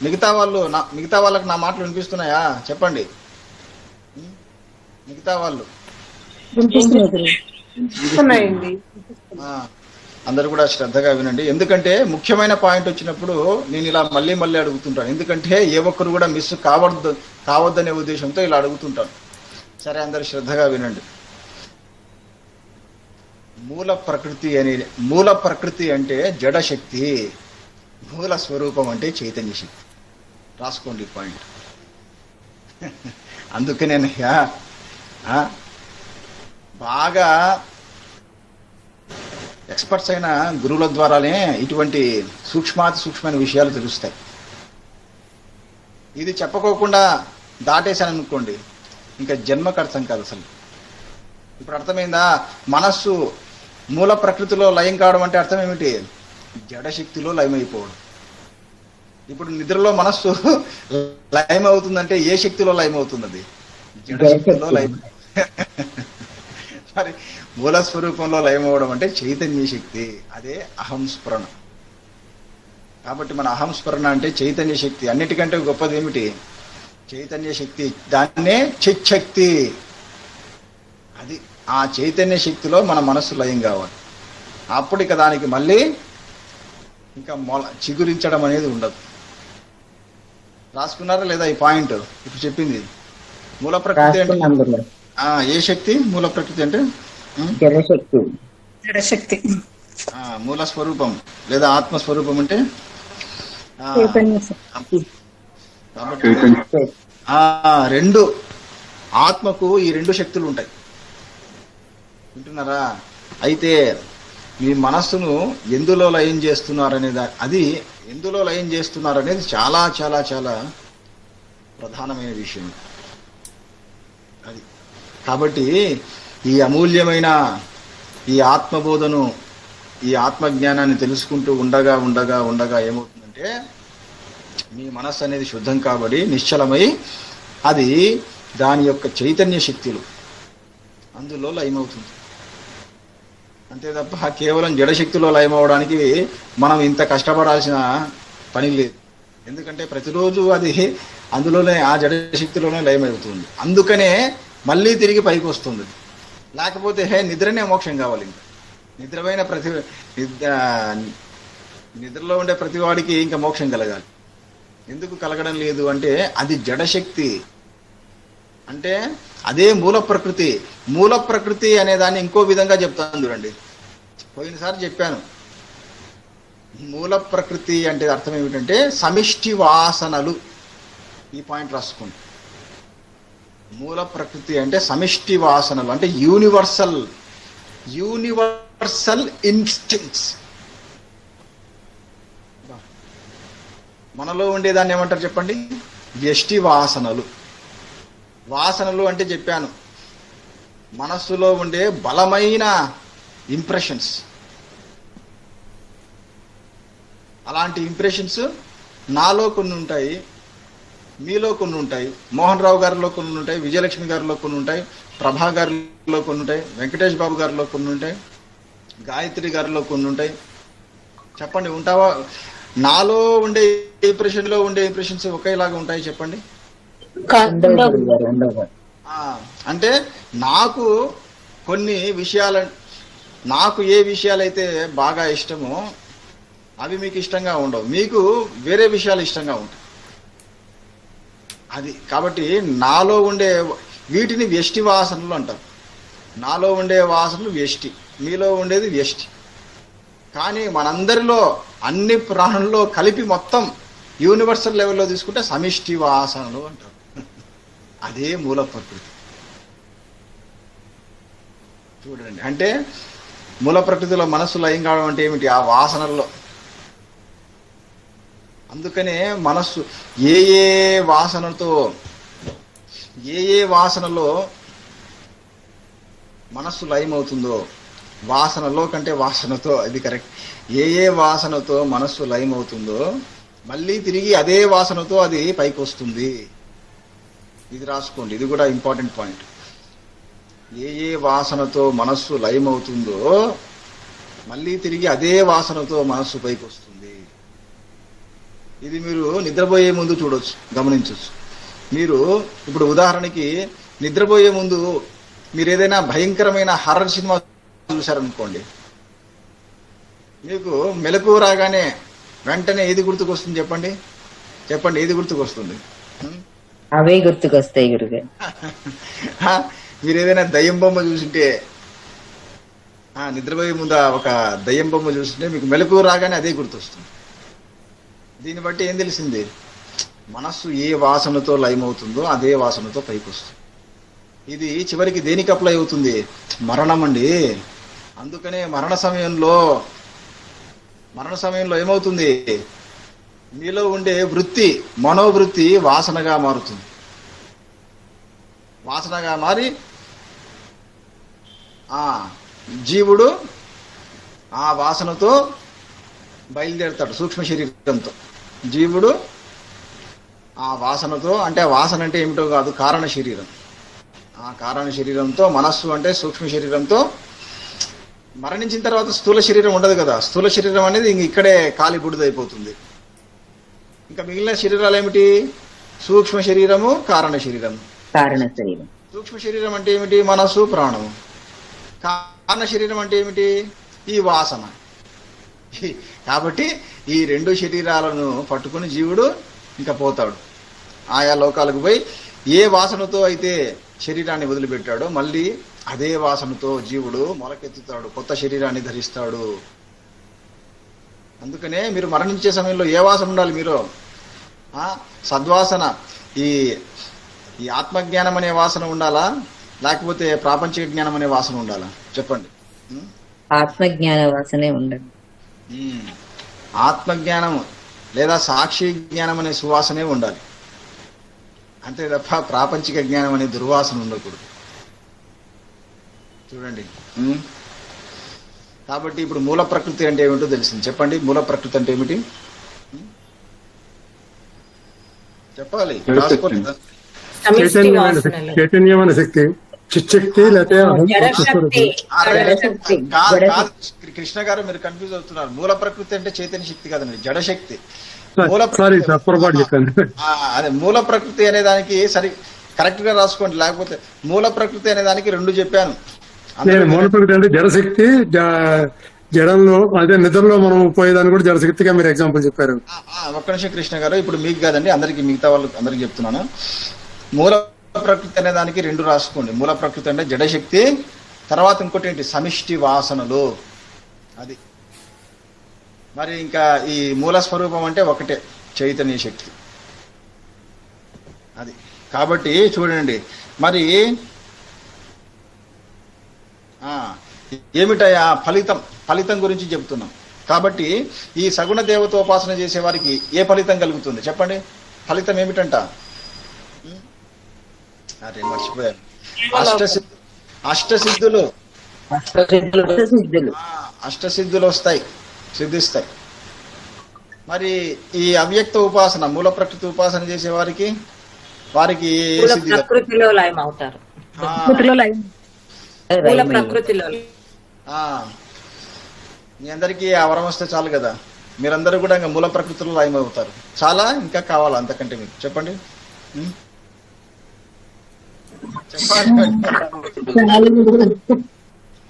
Speaker 1: మిగతా వాళ్ళకి నా మాటలు వినిపిస్తున్నాయా? చెప్పండి. మిగతా వాళ్ళు
Speaker 5: వినిపిస్తున్నాయండి.
Speaker 1: ఆ, అందరూ కూడా శ్రద్ధగా వినండి. ఎందుకంటే ముఖ్యమైన పాయింట్ వచ్చినప్పుడు నేను ఇలా మళ్ళీ మళ్ళీ అడుగుతుంటాను. ఎందుకంటే ఏ ఒక్కరు కూడా మిస్ కావద్దనే ఉద్దేశంతో ఇలా అడుగుతుంటాను. సరే, అందరు శ్రద్ధగా వినండి. మూల ప్రకృతి అంటే జడశక్తి, మూల స్వరూపం అంటే చైతన్య శక్తి. రాసుకోండి పాయింట్. అందుకనేనయ్యా బాగా ఎక్స్పర్ట్స్ అయిన గురువుల ద్వారానే ఇటువంటి సూక్ష్మమైన విషయాలు తెలుస్తాయి. ఇది చెప్పకోకుండా దాటేశాను అనుకోండి, ఇంకా జన్మకు అర్థం కాదు అసలు. ఇప్పుడు అర్థమైందా? మనస్సు మూల ప్రకృతిలో లయం కావడం అంటే అర్థం ఏమిటి? జడశక్తిలో లయమైపోవడం. ఇప్పుడు నిద్రలో మనస్సు లయం అవుతుందంటే ఏ శక్తిలో లయం అవుతుంది? అది జడశక్తిలో లయం. మరి మూల స్వరూపంలో లయమవడం అంటే చైతన్య శక్తి, అదే అహంస్ఫురణ. కాబట్టి మన అహంస్ఫురణ అంటే చైతన్య శక్తి. అన్నిటికంటే గొప్పది ఏమిటి? చైతన్య శక్తి. దాన్నే చిచ్చక్తి. అది ఆ చైతన్య శక్తిలో మన మనస్సు లయం కావాలి. అప్పుడు ఇక దానికి మళ్ళీ ఇంకా చిగురించడం అనేది ఉండదు. రాసుకున్నారా లేదా ఈ పాయింట్? ఇప్పుడు చెప్పింది మూల ప్రకృతి అంటే ఏ శక్తి? మూల ప్రకృతి అంటే
Speaker 2: జడశక్తి.
Speaker 5: జడశక్తి.
Speaker 1: మూల స్వరూపం లేదా ఆత్మస్వరూపం అంటే రెండు. ఆత్మకు ఈ రెండు శక్తులు ఉంటాయి. వింటున్నారా? అయితే మీ మనస్సును ఎందులో లయం చేస్తున్నారనేది, అది ఎందులో లయం చేస్తున్నారనేది చాలా చాలా చాలా ప్రధానమైన విషయం. అది కాబట్టి ఈ అమూల్యమైన ఈ ఆత్మబోధను, ఈ ఆత్మజ్ఞానాన్ని తెలుసుకుంటూ ఉండగా ఉండగా ఉండగా ఏమవుతుందంటే మీ మనస్సు అనేది శుద్ధం కాబడి నిశ్చలమై అది దాని యొక్క చైతన్య శక్తులు అందులో లయమవుతుంది. అంతే తప్ప కేవలం జడశక్తిలో లయమవడానికి మనం ఇంత కష్టపడాల్సిన పని లేదు. ఎందుకంటే ప్రతిరోజు అది అందులోనే ఆ జడశక్తిలోనే లయమవుతుంది. అందుకనే మళ్ళీ తిరిగి పైకి వస్తుంది. లేకపోతే నిద్రనే మోక్షం కావాలి. ఇంకా నిద్రలో ఉండే ప్రతి వాడికి ఇంకా మోక్షం కలగాలి. ఎందుకు కలగడం లేదు అంటే అది జడశక్తి. అంటే అదే మూల ప్రకృతి. మూల ప్రకృతి అనే దాన్ని ఇంకో విధంగా చెప్తాను చూడండి. పోయినసారి చెప్పాను. మూల ప్రకృతి అంటే అర్థం ఏమిటంటే సమిష్టి వాసనలు. ఈ పాయింట్ రాసుకోండి. మూల ప్రకృతి అంటే సమిష్టి వాసనలు, అంటే యూనివర్సల్ ఇన్స్టింక్ట్స్. మనలో ఉండేదాన్ని ఏమంటారు చెప్పండి? వ్యష్టి వాసనలు. వాసనలు అంటే చెప్పాను మనస్సులో ఉండే బలమైన ఇంప్రెషన్స్. అలాంటి ఇంప్రెషన్స్ నాలో కొన్ని ఉంటాయి, మీలో కొన్ని ఉంటాయి, మోహన్ రావు గారిలో కొన్ని ఉంటాయి, విజయలక్ష్మి గారిలో కొన్ని ఉంటాయి, ప్రభా గారిలో కొన్ని ఉంటాయి, వెంకటేష్ బాబు గారిలో కొన్ని ఉంటాయి, గాయత్రి గారిలో కొన్ని ఉంటాయి. చెప్పండి, ఉంటావా? నాలో ఉండే ఇంప్రెషన్లో ఉండే ఇంప్రెషన్స్ ఒకేలాగా ఉంటాయి చెప్పండి? అంటే నాకు కొన్ని విషయాలు, నాకు ఏ విషయాలైతే బాగా ఇష్టమో అవి మీకు ఇష్టంగా ఉండవు, మీకు వేరే విషయాలు ఇష్టంగా ఉంటాయి. అది కాబట్టి నాలో ఉండే వీటిని వ్యష్టి వాసనలు అంటారు. నాలో ఉండే వాసనలు వ్యష్టి, మీలో ఉండేది వ్యష్టి. కానీ మనందరిలో అన్ని ప్రాణుల్లో కలిపి మొత్తం యూనివర్సల్ లెవెల్లో తీసుకుంటే సమిష్టి వాసనలు అంటారు. అదే మూల ప్రకృతి. చూడండి, అంటే మూల ప్రకృతిలో మనస్సు లయం కావడం అంటే ఏమిటి? ఆ వాసనల్లో. అందుకనే మనస్సు ఏ ఏ వాసనలో మనస్సు లయమవుతుందో, వాసనలో కంటే వాసనతో, అది కరెక్ట్. ఏ వాసనతో మనస్సు లయమవుతుందో మళ్ళీ తిరిగి అదే వాసనతో అది పైకి వస్తుంది. ఇది రాసుకోండి, ఇది కూడా ఇంపార్టెంట్ పాయింట్. ఏ వాసనతో మనస్సు లయమవుతుందో మళ్ళీ తిరిగి అదే వాసనతో మనస్సు పైకి వస్తుంది. ఇది మీరు నిద్రపోయే ముందు చూడొచ్చు, గమనించవచ్చు. మీరు ఇప్పుడు ఉదాహరణకి నిద్రపోయే ముందు మీరు ఏదైనా భయంకరమైన హారర్ సినిమా చూశారనుకోండి, మీకు మెలకువ రాగానే వెంటనే ఏది గుర్తుకొస్తుంది చెప్పండి? చెప్పండి, ఏది గుర్తుకొస్తుంది?
Speaker 2: అవే గుర్తుకొస్తాయి గురుగారు.
Speaker 1: మీరు ఏదైనా దయ్యం బొమ్మ చూసింటే, నిద్రపోయే ముందు ఒక దయ్యం బొమ్మ చూసింటే మీకు మెలకువ రాగానే అదే గుర్తొస్తుంది. దీన్ని బట్టి ఏం తెలిసింది? మనస్సు ఏ వాసనతో లయమవుతుందో అదే వాసనతో పైకి వస్తుంది. ఇది చివరికి దేనికి అప్లై అవుతుంది? మరణం అండి. అందుకనే మరణ సమయంలో ఏమవుతుంది? మీలో ఉండే వృత్తి, మనోవృత్తి వాసనగా మారుతుంది. వాసనగా మారి జీవుడు ఆ వాసనతో బయలుదేరుతాడు. సూక్ష్మ శరీరంతో జీవుడు ఆ వాసనతో, అంటే ఆ వాసన అంటే ఏమిటో కాదు, కారణ శరీరం. ఆ కారణ శరీరంతో, మనస్సు అంటే సూక్ష్మ శరీరంతో మరణించిన తర్వాత స్థూల శరీరం ఉండదు కదా. స్థూల శరీరం అనేది ఇక్కడే కాలి బుడిదైపోతుంది. ఇంకా మిగిలిన శరీరాలు ఏమిటి? సూక్ష్మ శరీరము, కారణ శరీరము.
Speaker 2: కారణ శరీరం.
Speaker 1: సూక్ష్మ శరీరం అంటే ఏమిటి? మనస్సు, ప్రాణము. కారణ శరీరం అంటే ఏమిటి? ఈ వాసన. కాబట్టి ఈ రెండు శరీరాలను పట్టుకుని జీవుడు ఇంకా పోతాడు. ఆయా లోకాలకు పోయి ఏ వాసనతో అయితే శరీరాన్ని వదిలిపెట్టాడో మళ్ళీ అదే వాసనతో జీవుడు మొలకెత్తుతాడు, కొత్త శరీరాన్ని ధరిస్తాడు. అందుకనే మీరు మరణించే సమయంలో ఏ వాసన ఉండాలి? మీరు సద్వాసన, ఈ ఆత్మజ్ఞానం అనే వాసన ఉండాలా, లేకపోతే ప్రాపంచిక జ్ఞానం అనే వాసన ఉండాలా? చెప్పండి.
Speaker 2: ఆత్మజ్ఞాన వాసనే ఉండండి.
Speaker 1: ఆత్మజ్ఞానం లేదా సాక్షి జ్ఞానం అనే సువాసనే ఉండాలి, అంతే తప్ప ప్రాపంచిక జ్ఞానం అనే దుర్వాసన ఉండకూడదు. చూడండి. కాబట్టి ఇప్పుడు మూల ప్రకృతి అంటే ఏమిటో తెలిసింది. చెప్పండి, మూల ప్రకృతి అంటే ఏమిటి? చెప్పాలి.
Speaker 6: చైతన్యమైన శక్తి, చిచ్చక్తి,
Speaker 1: కృష్ణ గారు మీరు కన్ఫ్యూజ్ అవుతున్నారు. మూల ప్రకృతి అంటే చైతన్య శక్తి కాదండి, జడశక్తి. అదే మూల ప్రకృతి అనే దానికి కరెక్ట్ గా రాసుకోండి, లేకపోతే మూల ప్రకృతి అనే దానికి రెండు చెప్పాను.
Speaker 6: మూల ప్రకృతి అంటే జడశక్తి, జడంలో అదే నిద్రలో మనం పోయేదాన్ని కూడా జడశక్తిగా మీరు ఎగ్జాంపుల్ చెప్పారు.
Speaker 1: ఒక్క నిమిషం కృష్ణ గారు, ఇప్పుడు మీకు కాదండి, అందరికి, మిగతా వాళ్ళకి అందరికి చెప్తున్నాను. మూల ప్రకృతి అనే దానికి రెండు రాసుకోండి. మూల ప్రకృతి అంటే జడశక్తి, తర్వాత ఇంకోటి ఏంటి? సమిష్టి వాసనలు. అది మరి ఇంకా ఈ మూల స్వరూపం అంటే ఒకటే, చైతన్య శక్తి. అది కాబట్టి చూడండి, మరి ఏమిటయా ఫలితం గురించి చెప్తున్నాం. కాబట్టి ఈ సగుణ దేవతోపాసన చేసే వారికి ఏ ఫలితం కలుగుతుంది చెప్పండి? ఫలితం ఏమిటంట? అరే మర్చిపోయారు. అష్టసిద్ధులు వస్తాయి, సిద్ధిస్తాయి. మరి ఈ అవ్యక్త ఉపాసన, మూల ప్రకృతి ఉపాసన చేసే వారికి
Speaker 4: ప్రకృతిలో లయం అవుతారు. ప్రకృతిలో
Speaker 1: మీ అందరికీ ఆ వరం వస్తే చాలు కదా, మీరందరూ కూడా ఇంకా మూల ప్రకృతిలో లయం అవుతారు. చాలా ఇంకా కావాలా అంతకంటే? మీకు చెప్పండి.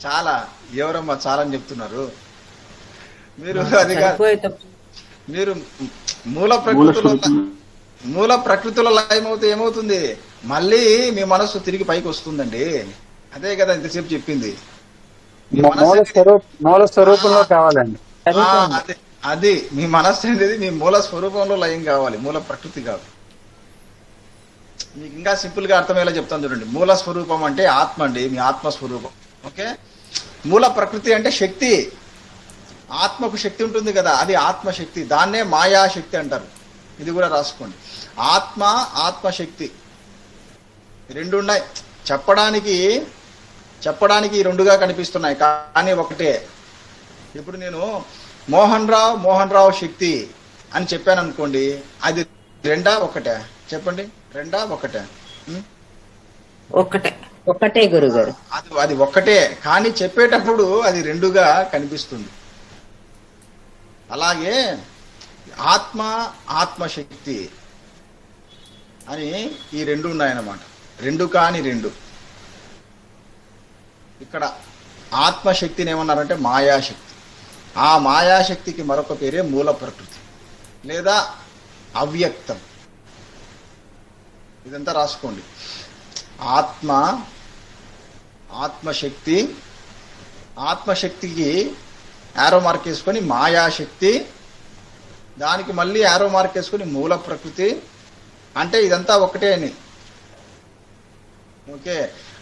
Speaker 1: చాలా ఎవరమ్మా చాలా అని చెప్తున్నారు మీరు? అది మీరు మూల ప్రకృతిలో లయమవుతే ఏమవుతుంది? మళ్ళీ మీ మనస్సు తిరిగి పైకి వస్తుందండి. అదే కదా ఇంతసేపు చెప్పింది.
Speaker 7: మూల స్వరూపంలో కావాలండి.
Speaker 1: అది మీ మనస్సు అనేది మీ మూల స్వరూపంలో లయం కావాలి, మూల ప్రకృతి కాదు. మీకు ఇంకా సింపుల్ గా అర్థమయ్యేలా చెప్తాను చూడండి. మూల స్వరూపం అంటే ఆత్మ అండి, మీ ఆత్మస్వరూపం. ఓకే. మూల ప్రకృతి అంటే శక్తి. ఆత్మకు శక్తి ఉంటుంది కదా, అది ఆత్మశక్తి. దాన్నే మాయాశక్తి అంటారు. ఇది కూడా రాసుకోండి. ఆత్మశక్తి రెండు ఉన్నాయి. చెప్పడానికి రెండుగా కనిపిస్తున్నాయి, కానీ ఒకటే. ఇప్పుడు నేను మోహన్ రావు శక్తి అని చెప్పాను అనుకోండి, అది రెండా ఒకటే? చెప్పండి, రెండా ఒకటే?
Speaker 2: ఒకటే గురుగారు.
Speaker 1: అది ఒక్కటే, కానీ చెప్పేటప్పుడు అది రెండుగా కనిపిస్తుంది. అలాగే ఆత్మశక్తి అని ఈ రెండు ఉన్నాయన్నమాట. రెండు కాని రెండు. ఇక్కడ ఆత్మశక్తిని ఏమన్నారంటే మాయాశక్తి. ఆ మాయాశక్తికి మరొక పేరే మూల ప్రకృతి లేదా అవ్యక్తం. ఇదంతా రాసుకోండి. ఆత్మశక్తి, ఆత్మశక్తికి యారో మార్క్ వేసుకొని మాయాశక్తి, దానికి మళ్ళీ యారో మార్క్ వేసుకొని మూల ప్రకృతి. అంటే ఇదంతా ఒకటే అని. ఓకే,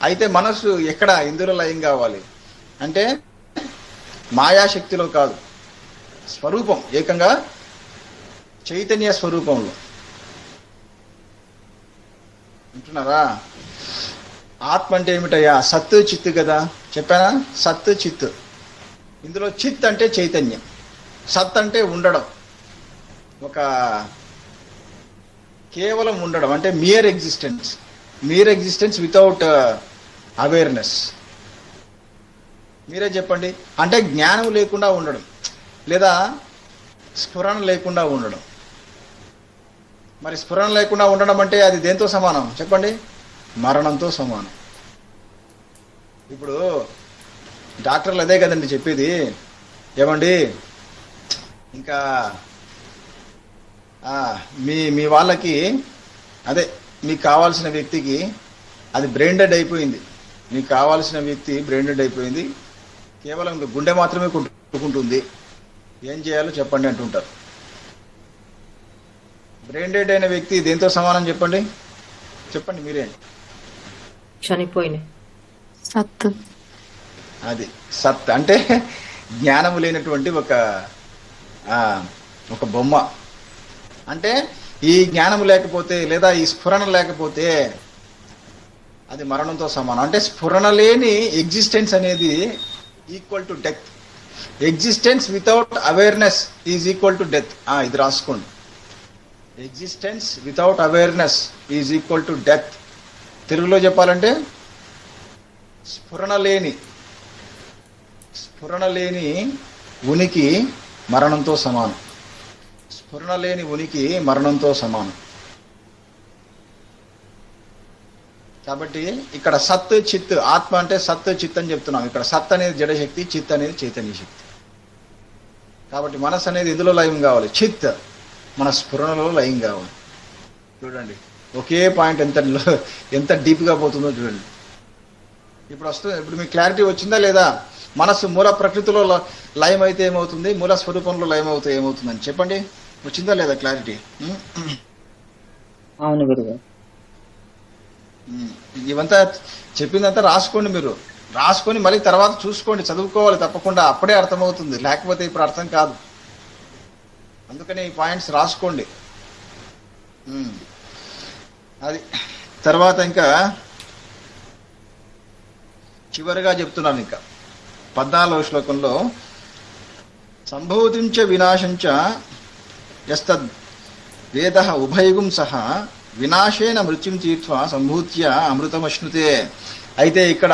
Speaker 1: అయితే మనసు ఎక్కడ ఇందులో లయం కావాలి అంటే మాయాశక్తిలో కాదు, స్వరూపం, ఏకంగా చైతన్య స్వరూపంలో అంటున్నారా. ఆత్మ అంటే ఏమిటయ్యా? సత్తు చిత్తు కదా, చెప్పానా? సత్తు చిత్తు. ఇందులో చిత్ అంటే చైతన్యం, సత్ అంటే ఉండడం, ఒక కేవలం ఉండడం అంటే మియర్ ఎగ్జిస్టెన్స్ వితౌట్ అవేర్నెస్. మీరే చెప్పండి. అంటే జ్ఞానం లేకుండా ఉండడం లేదా స్ఫురణ లేకుండా ఉండడం. మరి స్ఫురణ లేకుండా ఉండడం అంటే అది దేంతో సమానం చెప్పండి? మరణంతో సమానం. ఇప్పుడు డాక్టర్లు అదే కదండి చెప్పేది. ఏమండి ఇంకా మీ వాళ్ళకి అదే మీకు కావాల్సిన వ్యక్తికి అది బ్రెయిన్ డెడ్ అయిపోయింది. మీకు కావాల్సిన వ్యక్తి బ్రెయిన్ డెడ్ అయిపోయింది, కేవలం గుండె మాత్రమే కొట్టుకుంటుంది, ఏం చేయాలో చెప్పండి అంటుంటారు. బ్రెయిన్ డెడ్ అయిన వ్యక్తి దేంతో సమానం చెప్పండి? చెప్పండి మీరే.
Speaker 4: చనిపోయినాయి.
Speaker 5: సత్తు.
Speaker 1: అది సత్ అంటే జ్ఞానము లేనటువంటి ఒక బొమ్మ. అంటే ఈ జ్ఞానం లేకపోతే లేదా ఈ స్ఫురణ లేకపోతే అది మరణంతో సమానం. అంటే స్ఫురణ లేని ఎగ్జిస్టెన్స్ అనేది equal to death. Existence without awareness is equal to death. ఇది రాసుకోండి. Existence without awareness is equal to death. తెలుగులో చెప్పాలంటే స్ఫురణ లేని ఉనికి మరణంతో సమానం. స్ఫురణ లేని ఉనికి మరణంతో సమానం. కాబట్టి ఇక్కడ సత్ చిత్, ఆత్మ అంటే సత్ చిత్ అని చెప్తున్నాం. ఇక్కడ సత్ అనేది జడశక్తి, చిత్ అనేది చైతన్య శక్తి. కాబట్టి మనసు అనేది ఎందులో లయం కావాలి? చిత్, మన స్ఫురణలో లయం కావాలి. చూడండి ఒకే పాయింట్ ఎంత డీప్గా పోతుందో చూడండి. ఇప్పుడు మీకు క్లారిటీ వచ్చిందా లేదా? మనసు మూల ప్రకృతిలో లయం అయితే ఏమవుతుంది, మూల స్వరూపంలో లయం అవుతే ఏమవుతుందని చెప్పండి. వచ్చిందా లేదా క్లారిటీ?
Speaker 2: అవును గురుగారు.
Speaker 1: ఇవంతా చెప్పిందంతా రాసుకోండి. మీరు రాసుకొని మళ్ళీ తర్వాత చూసుకోండి, చదువుకోవాలి తప్పకుండా. అప్పుడే అర్థమవుతుంది, లేకపోతే ఇప్పుడు అర్థం కాదు. అందుకని ఈ పాయింట్స్ రాసుకోండి. అది తర్వాత ఇంకా చివరిగా చెప్తున్నాను. ఇంకా 14వ శ్లోకంలో సంభూతించ వినాశంచ యస్తద్ వేద ఉభయగుం సహ వినాశేన మృత్యుం తీర్త్వ సంభూత్య అమృతమశ్నుతే. అయితే ఇక్కడ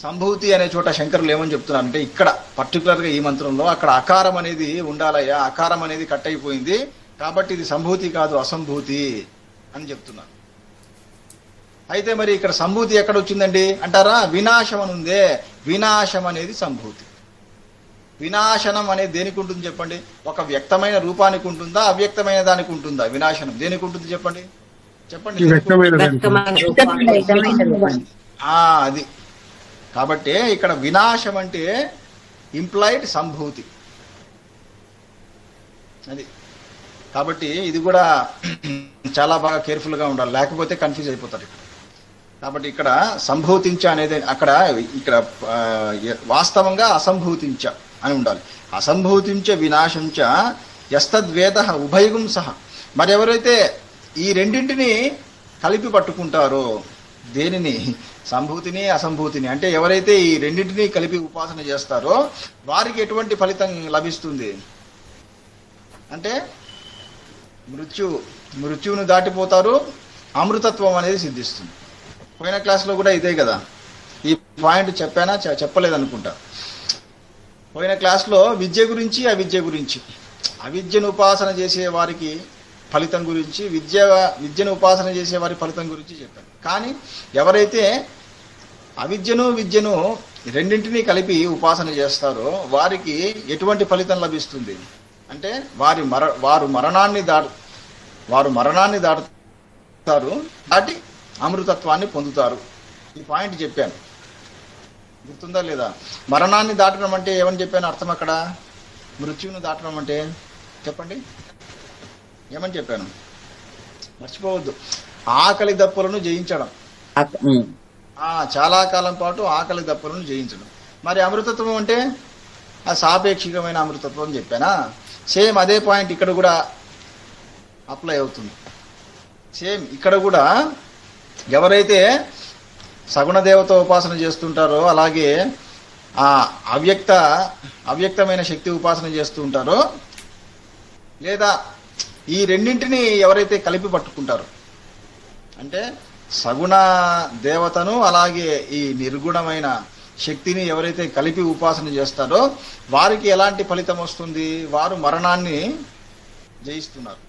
Speaker 1: సంభూతి అనే చోట శంకరులు ఏమని చెప్తున్నారు అంటే, ఇక్కడ పర్టికులర్గా ఈ మంత్రంలో అక్కడ అకారం అనేది ఉండాలయ్యా, అకారం అనేది కట్ అయిపోయింది కాబట్టి ఇది సంభూతి కాదు అసంభూతి అని చెప్తున్నారు. అయితే మరి ఇక్కడ సంభూతి ఎక్కడ వచ్చిందండి అంటారా? వినాశం అని ఉందే, వినాశం అనేది సంభూతి. వినాశనం అనేది దేనికి ఉంటుంది చెప్పండి? ఒక వ్యక్తమైన రూపానికి ఉంటుందా, అవ్యక్తమైన దానికి ఉంటుందా? వినాశనం దేనికి ఉంటుంది చెప్పండి? అది కాబట్టి ఇక్కడ వినాశం అంటే ఇంప్లాయిడ్ సంభూతి. అది కాబట్టి ఇది కూడా చాలా బాగా కేర్ఫుల్గా ఉండాలి, లేకపోతే కన్ఫ్యూజ్ అయిపోతారు. కాబట్టి ఇక్కడ సంభూతించ అనేది ఇక్కడ వాస్తవంగా అసంభూతించ అని ఉండాలి. అసంభూతించ వినాశంచ యస్తద్వేద ఉభయగుం సహ. మరి ఎవరైతే ఈ రెండింటిని కలిపి పట్టుకుంటారో, దేనిని? సంభూతిని అసంభూతిని. అంటే ఎవరైతే ఈ రెండింటిని కలిపి ఉపాసన చేస్తారో వారికి ఎటువంటి ఫలితం లభిస్తుంది అంటే మృత్యువును దాటిపోతారు, అమృతత్వం అనేది సిద్ధిస్తుంది. పోయిన క్లాస్లో కూడా ఇదే కదా, ఈ పాయింట్ చెప్పానా చెప్పలేదనుకుంటా. పోయిన క్లాస్లో విద్య గురించి అవిద్యను ఉపాసన చేసే వారికి ఫలితం గురించి, విద్యను ఉపాసన చేసే వారి ఫలితం గురించి చెప్పాను. కానీ ఎవరైతే అవిద్యను విద్యను రెండింటినీ కలిపి ఉపాసన చేస్తారో వారికి ఎటువంటి ఫలితం లభిస్తుంది అంటే వారు మరణాన్ని దాటుతారు, దాటి అమృతత్వాన్ని పొందుతారు. ఈ పాయింట్ చెప్పాను, గుర్తుందా లేదా? మరణాన్ని దాటడం అంటే ఏమని చెప్పాను అర్థం? అక్కడ మృత్యువును దాటడం అంటే చెప్పండి, ఏమని చెప్పాను? మర్చిపోవద్దు. ఆకలి దప్పులను జయించడం, చాలా కాలం పాటు ఆకలి దప్పులను జయించడం. మరి అమృతత్వం అంటే ఆ సాపేక్షికమైన అమృతత్వం అని చెప్పానా? సేమ్ అదే పాయింట్ ఇక్కడ కూడా అప్లై అవుతుంది. సేమ్ ఇక్కడ కూడా ఎవరైతే సగుణ దేవత ఉపాసన చేస్తుంటారో, అలాగే ఆ అవ్యక్తమైన శక్తి ఉపాసన చేస్తూ ఉంటారో, లేదా ఈ రెండింటిని ఎవరైతే కలిపి పట్టుకుంటారో, అంటే సగుణ దేవతను అలాగే ఈ నిర్గుణమైన శక్తిని ఎవరైతే కలిపి ఉపాసన చేస్తారో వారికి ఎలాంటి ఫలితం వస్తుంది? వారు మరణాన్ని జయిస్తున్నారు.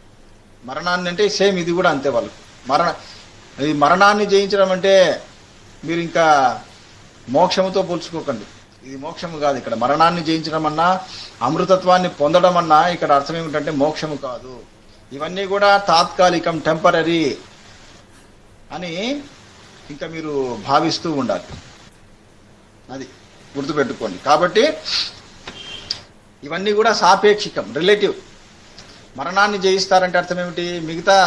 Speaker 1: మరణాన్ని అంటే సేమ్ ఇది కూడా అంతే. వాళ్ళు ఈ మరణాన్ని జయించడం అంటే మీరు ఇంకా మోక్షముతో పోల్చుకోకండి. ఇది మోక్షము కాదు. ఇక్కడ మరణాన్ని జయించడం అన్నా, అమృతత్వాన్ని పొందడం అన్నా ఇక్కడ అర్థం ఏమిటంటే మోక్షము కాదు. ఇవన్నీ కూడా తాత్కాలికం, టెంపరరీ అని ఇంకా మీరు భావిస్తూ ఉండాలి. అది గుర్తుపెట్టుకోండి. కాబట్టి ఇవన్నీ కూడా సాపేక్షికం, రిలేటివ్. మరణాన్ని జయిస్తారంటే అర్థం ఏమిటి? మిగతా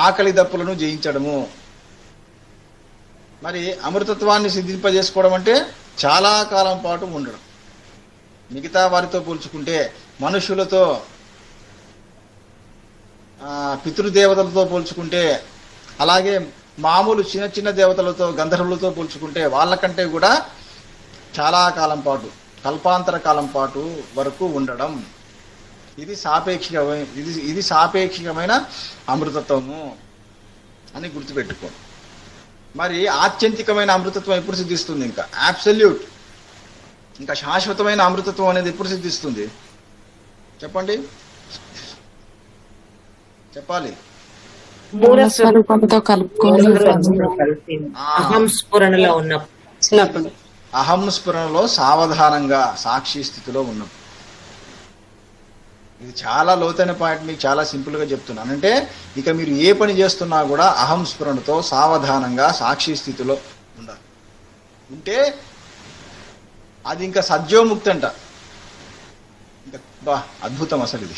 Speaker 1: ఆకలి దప్పులను జయించడము. మరి అమృతత్వాన్ని సిద్ధింపజేసుకోవడం అంటే చాలా కాలం పాటు ఉండడం. మిగతా వారితో పోల్చుకుంటే, మనుషులతో, పితృదేవతలతో పోల్చుకుంటే, అలాగే మామూలు చిన్న చిన్న దేవతలతో, గంధర్వులతో పోల్చుకుంటే వాళ్ళకంటే కూడా చాలా కాలం పాటు, కల్పాంతర కాలం పాటు వరకు ఉండడం. ఇది సాపేక్షికమైన అమృతత్వము అని గుర్తుపెట్టుకోండి. మరి ఆత్యంతికమైన అమృతత్వం ఎప్పుడు సిద్ధిస్తుంది? ఇంకా అబ్సల్యూట్, ఇంకా శాశ్వతమైన అమృతత్వం అనేది ఎప్పుడు సిద్ధిస్తుంది చెప్పండి, చెప్పాలి.
Speaker 5: స్వరూపంతో కలుపుకొని
Speaker 4: అహం స్ఫురణలో ఉన్నప్పుడు,
Speaker 1: అహం స్ఫురణలో సావధానంగా సాక్షి స్థితిలో ఉన్నప్పుడు. ఇది చాలా లోతైన పాయింట్, మీకు చాలా సింపుల్ గా చెప్తున్నాను. అంటే ఇక మీరు ఏ పని చేస్తున్నా కూడా అహం స్ఫురణతో సావధానంగా సాక్షి స్థితిలో ఉండాలి. ఉంటే అది ఇంకా సద్యోముక్తి అంట. ఇంకా బా అద్భుతం అసలు ఇది.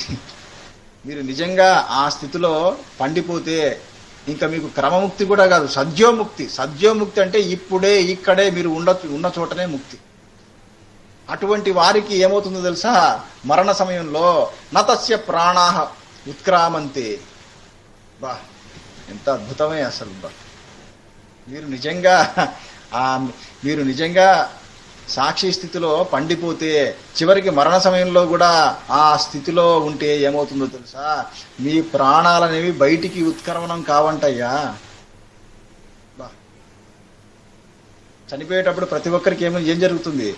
Speaker 1: మీరు నిజంగా ఆ స్థితిలో పండిపోతే ఇంకా మీకు క్రమముక్తి కూడా కాదు, సద్యోముక్తి. సద్యోముక్తి అంటే ఇప్పుడే ఇక్కడే మీరు ఉన్న చోటనే ముక్తి. అటువంటి వారికి ఏమవుతుందో తెలుసా? మరణ సమయంలో నతస్య ప్రాణాః ఉత్క్రామంతే. బా ఎంత అద్భుతమే అసలు. బా మీరు నిజంగా సాక్షి స్థితిలో పండిపోతే చివరికి మరణ సమయంలో కూడా ఆ స్థితిలో ఉంటే ఏమవుతుందో తెలుసా? మీ ప్రాణాలనేవి బయటికి ఉత్క్రమణం కావంటయ్యా. బా చనిపోయేటప్పుడు ప్రతి ఒక్కరికి ఏం జరుగుతుంది?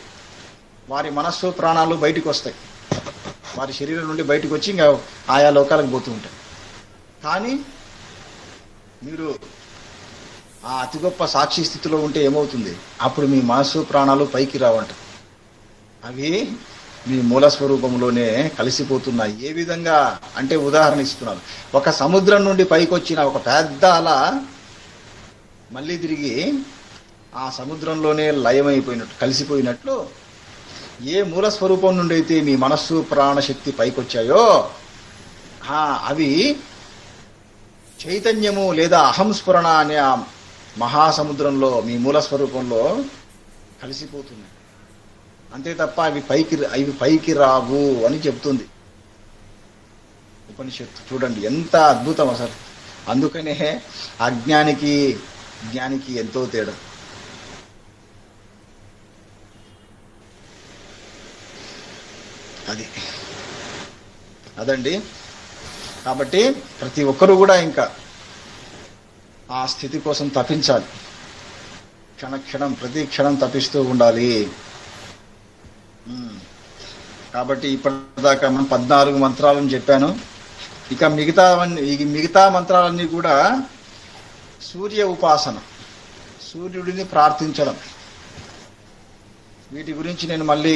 Speaker 1: వారి మనస్సు ప్రాణాలు బయటికి వస్తాయి, వారి శరీరం నుండి బయటకు వచ్చి ఇంకా ఆయా లోకాలకు పోతూ ఉంటాయి. కానీ మీరు ఆ అతి గొప్ప సాక్షి స్థితిలో ఉంటే ఏమవుతుంది? అప్పుడు మీ మనస్సు ప్రాణాలు పైకి రావంట, అవి మీ మూల స్వరూపంలోనే కలిసిపోతున్నాయి. ఏ విధంగా అంటే ఉదాహరణ ఇస్తున్నాను. ఒక సముద్రం నుండి పైకి వచ్చిన ఒక పెద్ద అల మళ్ళీ తిరిగి ఆ సముద్రంలోనే లయమైపోయినట్టు, కలిసిపోయినట్లు ఏ మూల స్వరూపం నుండి అయితే మీ మనస్సు ప్రాణశక్తి పైకొచ్చాయో అవి చైతన్యము లేదా అహంస్ఫురణ అనే ఆ మహాసముద్రంలో మీ మూల స్వరూపంలో కలిసిపోతుంది. అంతే తప్ప అవి పైకి రావు అని చెప్తుంది ఉపనిషత్తు. చూడండి ఎంత అద్భుతం అసలు. అందుకనే అజ్ఞానికి జ్ఞానికి ఎంతో తేడా. అదండి. కాబట్టి ప్రతి ఒక్కరూ కూడా ఇంకా ఆ స్థితి కోసం తపించాలి. క్షణక్షణం ప్రతి క్షణం తపిస్తూ ఉండాలి. కాబట్టి ఇప్పటిదాకా మనం 14 మంత్రాలను చెప్పాను. ఇక మిగతా మంత్రాలన్నీ కూడా సూర్య ఉపాసన, సూర్యుడిని ప్రార్థించడం. వీటి గురించి నేను మళ్ళీ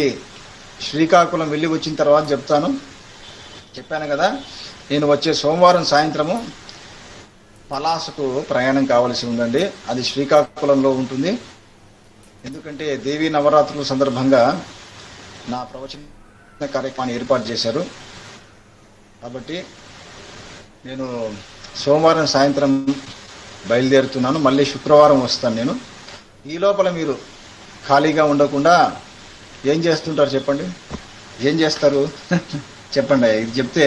Speaker 1: శ్రీకాకుళం వెళ్ళి వచ్చిన తర్వాత చెప్తాను. చెప్పాను కదా, నేను వచ్చే సోమవారం సాయంత్రము పలాసకు ప్రయాణం కావలసి ఉందండి. అది శ్రీకాకుళంలో ఉంటుంది. ఎందుకంటే దేవీ నవరాత్రుల సందర్భంగా నా ప్రవచన కార్యక్రమాన్ని ఏర్పాటు చేశారు. కాబట్టి నేను సోమవారం సాయంత్రం బయలుదేరుతున్నాను. మళ్ళీ శుక్రవారం వస్తాను నేను. ఈ లోపల మీరు ఖాళీగా ఉండకుండా ఏం చేస్తుంటారు చెప్పండి? ఏం చేస్తారు చెప్పండి. ఇది చెప్తే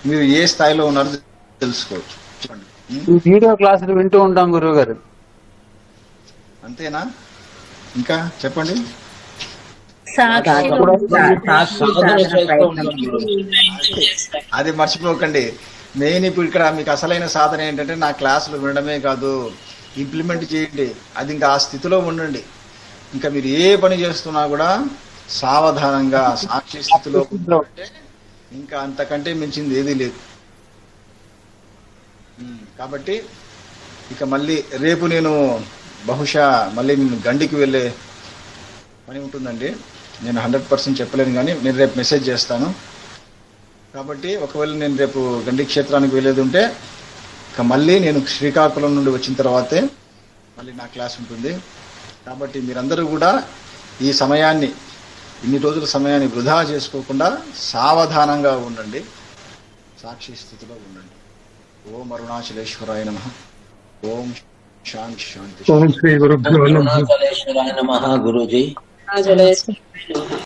Speaker 1: మీరు ఏ స్థాయిలో ఉన్నారో తెలుసుకోవచ్చు. చెప్పండి.
Speaker 7: వీడియో క్లాసులు వింటూ ఉంటాం గురువు గారు.
Speaker 1: అంతేనా? ఇంకా చెప్పండి. అది మర్చిపోకండి. మెయిన్ ఇప్పుడు ఇక్కడ మీకు అసలైన సాధన ఏంటంటే నా క్లాసులు వినడమే కాదు, ఇంప్లిమెంట్ చేయండి. అది ఇంకా ఆ స్థితిలో ఉండండి. ఇంకా మీరు ఏ పని చేస్తున్నా కూడా సావధానంగా సాక్షి స్థితిలో ఉంటే ఇంకా అంతకంటే మించింది ఏదీ లేదు. కాబట్టి ఇక మళ్ళీ రేపు నేను బహుశా మళ్ళీ నేను గండికి వెళ్ళే పని ఉంటుందండి. నేను 100% చెప్పలేను, కానీ నేను రేపు మెసేజ్ చేస్తాను. కాబట్టి ఒకవేళ నేను రేపు గండి క్షేత్రానికి వెళ్ళేది ఉంటే ఇక మళ్ళీ నేను శ్రీకాకుళం నుండి వచ్చిన తర్వాతే మళ్ళీ నా క్లాస్ ఉంటుంది. కాబట్టి మీరందరూ కూడా ఈ సమయాన్ని, ఇన్ని రోజుల సమయాన్ని వృధా చేసుకోకుండా సావధానంగా ఉండండి, సాక్షి స్థితిలో ఉండండి. ఓం అరుణాచలేశ్వరాయ నమః. ఓం శాంతి శాంతి.
Speaker 6: ఓం శ్రీ గురుభ్యో నమః.
Speaker 3: అరుణాచలేశ్వరాయ నమః. గురూజీ